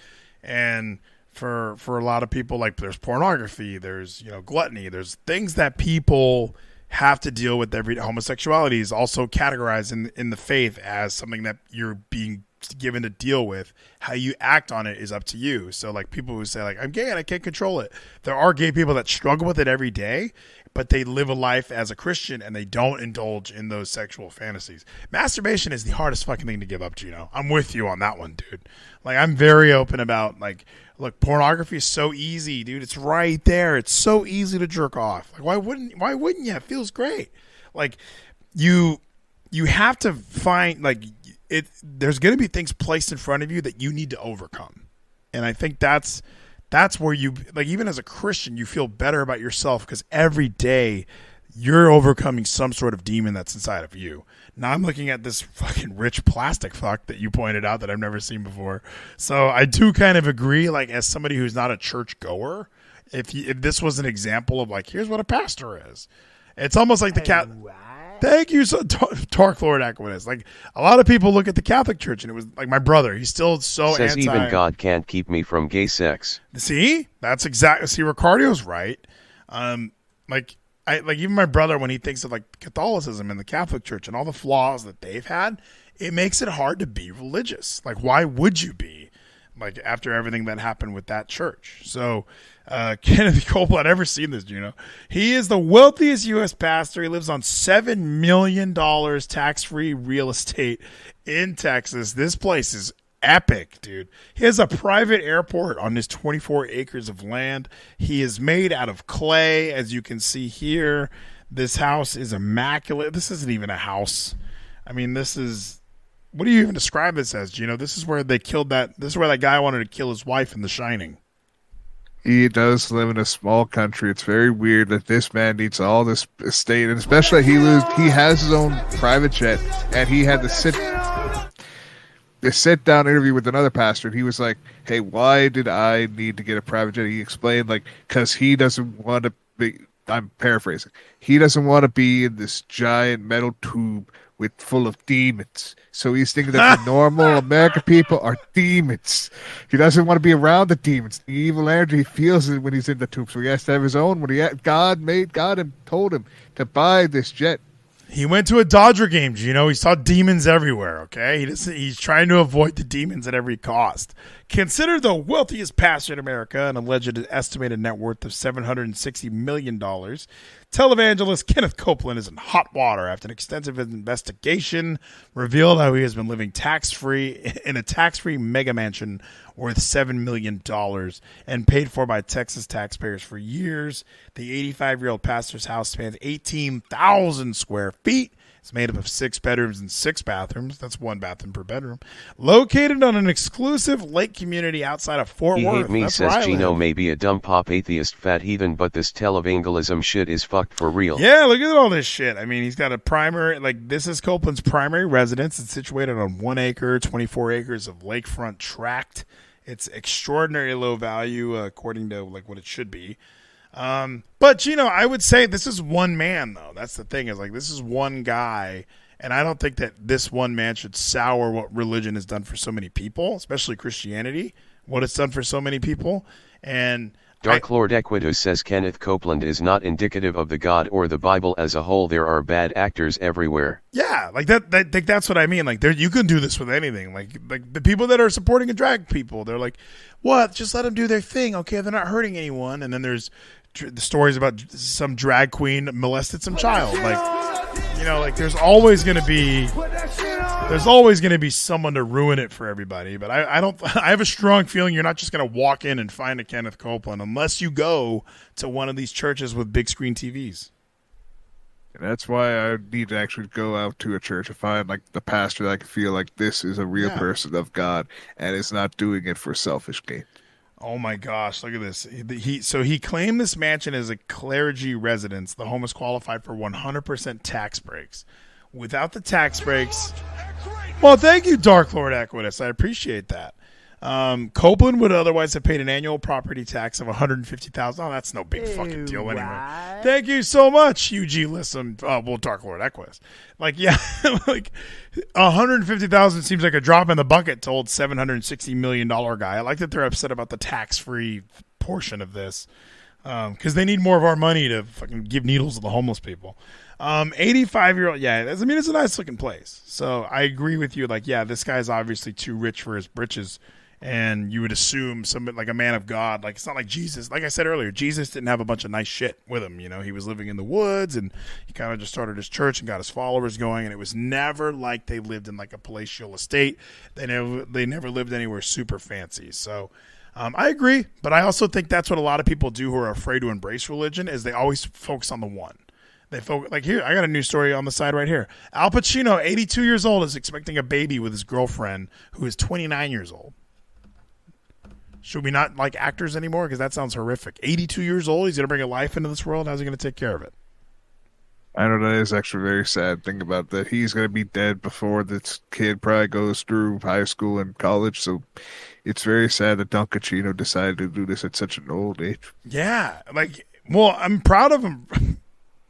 And for a lot of people, like, there's pornography, there's, gluttony, there's things that people have to deal with every day. Homosexuality is also categorized in the faith as something that you're being given to deal with. How you act on it is up to you. So, like, people who say, like, I'm gay and I can't control it, there are gay people that struggle with it every day, but they live a life as a Christian and they don't indulge in those sexual fantasies. Masturbation is the hardest fucking thing to give up, Geno. I'm with you on that one, dude. Like, I'm very open about, like, look, pornography is so easy, dude. It's right there. It's so easy to jerk off. Like, why wouldn't you? It feels great. Like, you have to find, like, there's going to be things placed in front of you that you need to overcome. And I think that's where you, like, even as a Christian, you feel better about yourself because every day you're overcoming some sort of demon that's inside of you. Now I'm looking at this fucking rich plastic fuck that you pointed out that I've never seen before. So I do kind of agree, like, as somebody who's not a church goer, if this was an example of, like, here's what a pastor is. It's almost like the cat. Thank you, so Dark Lord Equitus. Like, a lot of people look at the Catholic Church, and it was like my brother. He's still so says anti. Even God can't keep me from gay sex. See, that's exactly. See, Ricardio's right. Like even my brother, when he thinks of, like, Catholicism and the Catholic Church and all the flaws that they've had, it makes it hard to be religious. Like, why would you be? Like, after everything that happened with that church. So, Kenneth Copeland, I've never seen this, Geno. He is the wealthiest U.S. pastor. He lives on $7 million tax-free real estate in Texas. This place is epic, dude. He has a private airport on his 24 acres of land. He is made out of clay, as you can see here. This house is immaculate. This isn't even a house. I mean, this is... What do you even describe this as, Geno? This is where they killed that... This is where that guy wanted to kill his wife in The Shining. He does live in a small country. It's very weird that this man needs all this estate, and especially he has his own private jet, and he had to sit down interview with another pastor, and he was like, hey, why did I need to get a private jet? He explained, like, because he doesn't want to be, I'm paraphrasing, he doesn't want to be in this giant metal tube full of demons. So he's thinking that the normal American people are demons. He doesn't want to be around the demons. The evil energy, he feels it when he's in the tube. So he has to have his own. God told him to buy this jet. He went to a Dodger game, Gino. He saw demons everywhere, okay? He's trying to avoid the demons at every cost. Considered the wealthiest pastor in America, an alleged estimated net worth of $760 million, televangelist Kenneth Copeland is in hot water after an extensive investigation revealed how he has been living tax-free in a tax-free mega mansion worth $7 million and paid for by Texas taxpayers for years. The 85-year-old pastor's house spans 18,000 square feet. It's made up of 6 bedrooms and 6 bathrooms. That's 1 bathroom per bedroom. Located on an exclusive lake community outside of Fort Worth. Hate me, That's says Geno may be a dumb pop atheist fat heathen, but this televangelism shit is fucked for real. Yeah, look at all this shit. I mean, he's got a primary, like, this is Copeland's primary residence. It's situated on 1 acre, 24 acres of lakefront tract. It's extraordinarily low value, according to, like, what it should be. But, I would say this is one man, though. That's the thing, is like, this is one guy, and I don't think that this one man should sour what religion has done for so many people, especially Christianity, what it's done for so many people. And Dark Lord Equitus says Kenneth Copeland is not indicative of the God or the Bible as a whole. There are bad actors everywhere. Yeah, like that's what I mean. Like, you can do this with anything. Like the people that are supporting a drag people, they're like, what? Just let them do their thing. Okay, they're not hurting anyone. And then there's the stories about some drag queen molested some child. Like, there's always going to be someone to ruin it for everybody. But I have a strong feeling you're not just going to walk in and find a Kenneth Copeland unless you go to one of these churches with big screen TVs. And that's why I need to actually go out to a church and find like the pastor that I can feel like this is a real person of God and is not doing it for selfish gain. Oh my gosh, look at this. He claimed this mansion as a clergy residence. The home is qualified for 100% tax breaks. Without the tax breaks, well, thank you, Dark Lord Equitus. I appreciate that. Copeland would otherwise have paid an annual property tax of $150,000. Oh, that's no big fucking deal anyway. Thank you so much, UG Listen. Dark Lord Equus. Like, yeah, like $150,000 seems like a drop in the bucket to old $760 million guy. I like that they're upset about the tax-free portion of this because they need more of our money to fucking give needles to the homeless people. 85-year-old, yeah, it's a nice looking place. So I agree with you. Like, yeah, this guy's obviously too rich for his britches. And you would assume somebody like a man of God, like it's not like Jesus. Like I said earlier, Jesus didn't have a bunch of nice shit with him. He was living in the woods and he kind of just started his church and got his followers going. And it was never like they lived in like a palatial estate. They never lived anywhere super fancy. So I agree, but I also think that's what a lot of people do who are afraid to embrace religion is they always focus on the one. They focus, like here, I got a news story on the side right here. Al Pacino, 82 years old, is expecting a baby with his girlfriend who is 29 years old. Should we not like actors anymore? Because that sounds horrific. 82 years old, he's going to bring a life into this world. How's he going to take care of it? I know that is actually a very sad thing about that. He's going to be dead before this kid probably goes through high school and college. So it's very sad that Don Pacino decided to do this at such an old age. Yeah. I'm proud of him.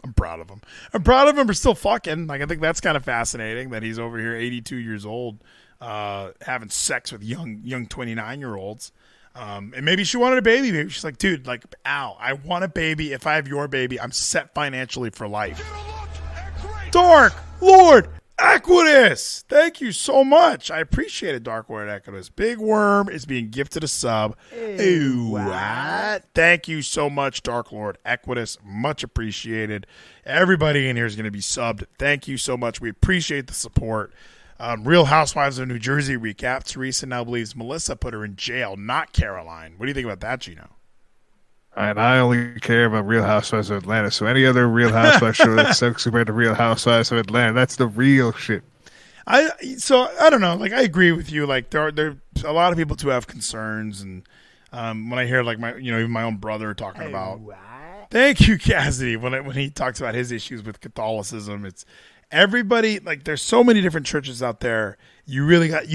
I'm proud of him for still fucking. Like, I think that's kind of fascinating that he's over here 82 years old having sex with young 29-year-olds. And maybe she wanted a baby. Maybe she's like, dude, like, Al, I want a baby. If I have your baby, I'm set financially for life. Dark Lord Equitus, thank you so much. I appreciate it, Dark Lord Equitus. Big Worm is being gifted a sub. Ew, what? Thank you so much, Dark Lord Equitus. Much appreciated. Everybody in here is going to be subbed. Thank you so much. We appreciate the support. Real Housewives of New Jersey recap. Teresa now believes Melissa put her in jail, not Caroline. What do you think about that, Gino? And I only care about Real Housewives of Atlanta. So any other Real Housewives show that sucks compared to Real Housewives of Atlanta, that's the real shit. I don't know. Like, I agree with you. Like, there are a lot of people too have concerns, and when I hear like even my own brother talking about. Thank you, Cassidy. When he talks about his issues with Catholicism, it's. Everybody, like, there's so many different churches out there. You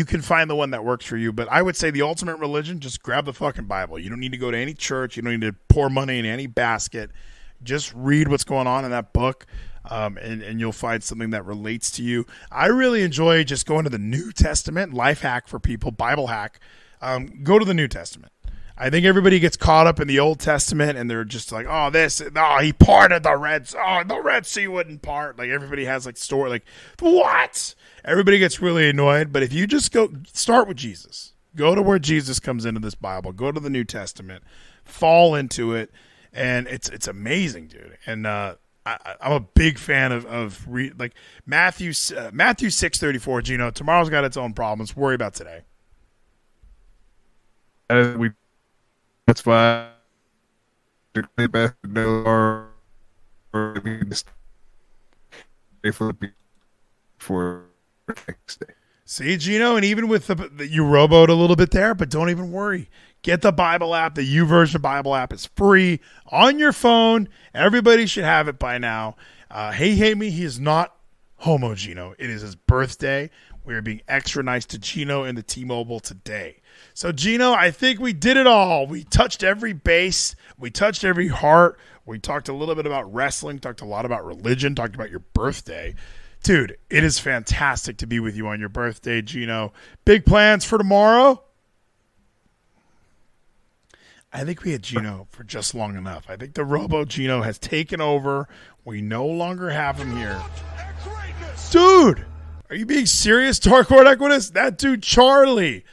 can find the one that works for you. But I would say the ultimate religion, just grab the fucking Bible. You don't need to go to any church. You don't need to pour money in any basket. Just read what's going on in that book, and you'll find something that relates to you. I really enjoy just going to the New Testament. Life hack for people, Bible hack. Go to the New Testament. I think everybody gets caught up in the Old Testament and they're just like, he parted the Red Sea. Oh, the Red Sea wouldn't part. Like everybody has like story, like what? Everybody gets really annoyed. But if you just start with Jesus, go to where Jesus comes into this Bible, go to the New Testament, fall into it, and it's amazing, dude. And I'm a big fan of Matthew 6:34. Geno, tomorrow's got its own problems. Worry about today. That's why the best to know our for next day. See, Geno, and even with you rowboat a little bit there, but don't even worry. Get the Bible app. The YouVersion Bible app is free on your phone. Everybody should have it by now. Hey, hate me. He is not homo, Geno. It is his birthday. We are being extra nice to Geno in the T-Mobile today. So, Geno, I think we did it all. We touched every base. We touched every heart. We talked a little bit about wrestling, talked a lot about religion, talked about your birthday. Dude, it is fantastic to be with you on your birthday, Geno. Big plans for tomorrow? I think we had Geno for just long enough. I think the Robo Geno has taken over. We no longer have him here. Dude, are you being serious, Dark Lord Equitas? That dude, Charlie.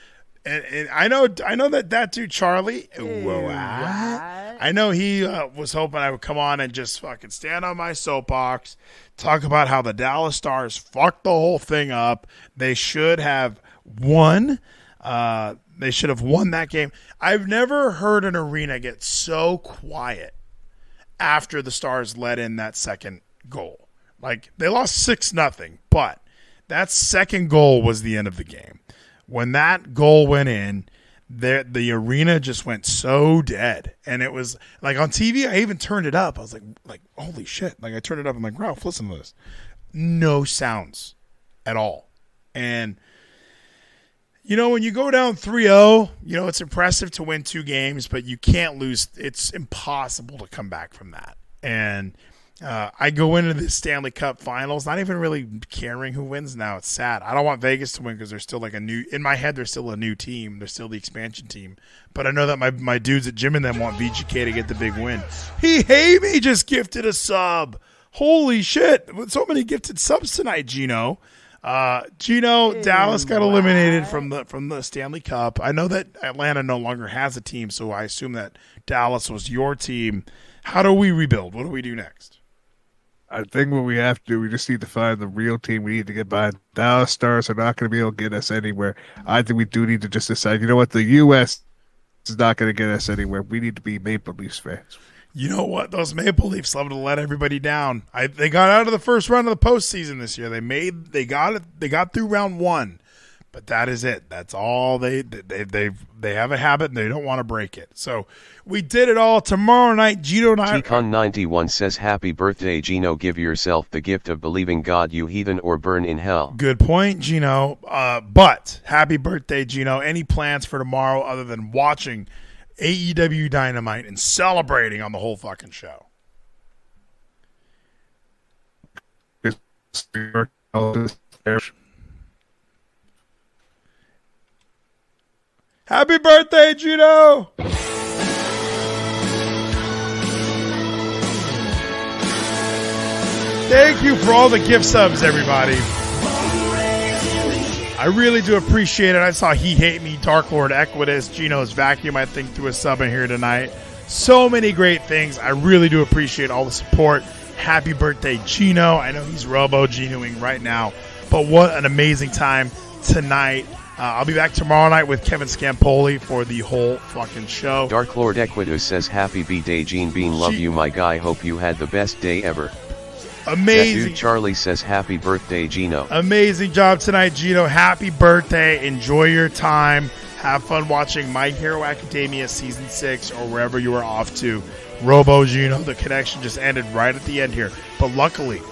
And I know that dude Charlie. I know he was hoping I would come on and just fucking stand on my soapbox, talk about how the Dallas Stars fucked the whole thing up. They should have won. They should have won that game. I've never heard an arena get so quiet after the Stars let in that second goal. Like they lost 6-0, but that second goal was the end of the game. When that goal went in, the arena just went so dead. And it was like on TV, I even turned it up. I was like, holy shit. Like I turned it up. I'm like, Ralph, listen to this. No sounds at all. And, when you go down 3-0, it's impressive to win 2 games, but you can't lose. It's impossible to come back from that. And I go into the Stanley Cup Finals not even really caring who wins now. It's sad. I don't want Vegas to win because they're still like in my head, they're still a new team. They're still the expansion team. But I know that my dudes at Jim and them want VGK to get the big win. Hey, me just gifted a sub. Holy shit. With so many gifted subs tonight, Geno. Dallas got eliminated from the Stanley Cup. I know that Atlanta no longer has a team, so I assume that Dallas was your team. How do we rebuild? What do we do next? I think what we have to do, we just need to find the real team. We need to get by. Dallas Stars are not going to be able to get us anywhere. I think we do need to just decide, you know what, the U.S. is not going to get us anywhere. We need to be Maple Leafs fans. You know what? Those Maple Leafs love to let everybody down. They got out of the first round of the postseason this year. They got it. They got through round 1. But that is it. That's all they have a habit and they don't want to break it. So we did it all. Tomorrow night, Geno and I. Gcon91 says, happy birthday, Geno. Give yourself the gift of believing God, you heathen, or burn in hell. Good point, Geno. But happy birthday, Geno. Any plans for tomorrow other than watching AEW Dynamite and celebrating on the whole fucking show? Happy birthday, Geno! Thank you for all the gift subs, everybody. I really do appreciate it. I saw He Hate Me, Dark Lord Equitas, Geno's Vacuum, I think, threw a sub in here tonight. So many great things. I really do appreciate all the support. Happy birthday, Geno. I know he's robo-Genoing right now, but what an amazing time tonight. I'll be back tomorrow night with Kevin Scampoli for the whole fucking show. Dark Lord Equitas says, happy B-Day, Gene Bean. Love you, my guy. Hope you had the best day ever. Amazing. That dude Charlie says, happy birthday, Geno. Amazing job tonight, Geno. Happy birthday. Enjoy your time. Have fun watching My Hero Academia Season 6 or wherever you are off to. Robo Geno, the connection just ended right at the end here. But luckily,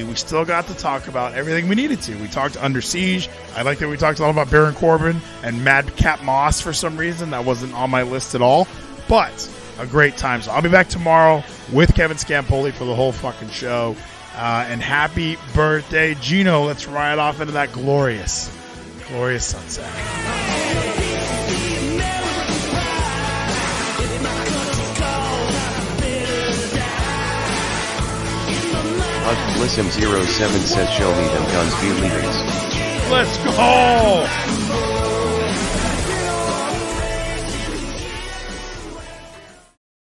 we still got to talk about everything we needed to. We talked Under Siege. I like that we talked a lot about Baron Corbin and Madcap Moss for some reason. That wasn't on my list at all. But a great time. So I'll be back tomorrow with Kevin Scampoli for the whole fucking show. And happy birthday, Geno. Let's ride off into that glorious sunset. Blissim07 says show me them guns Vleeties. Let's go!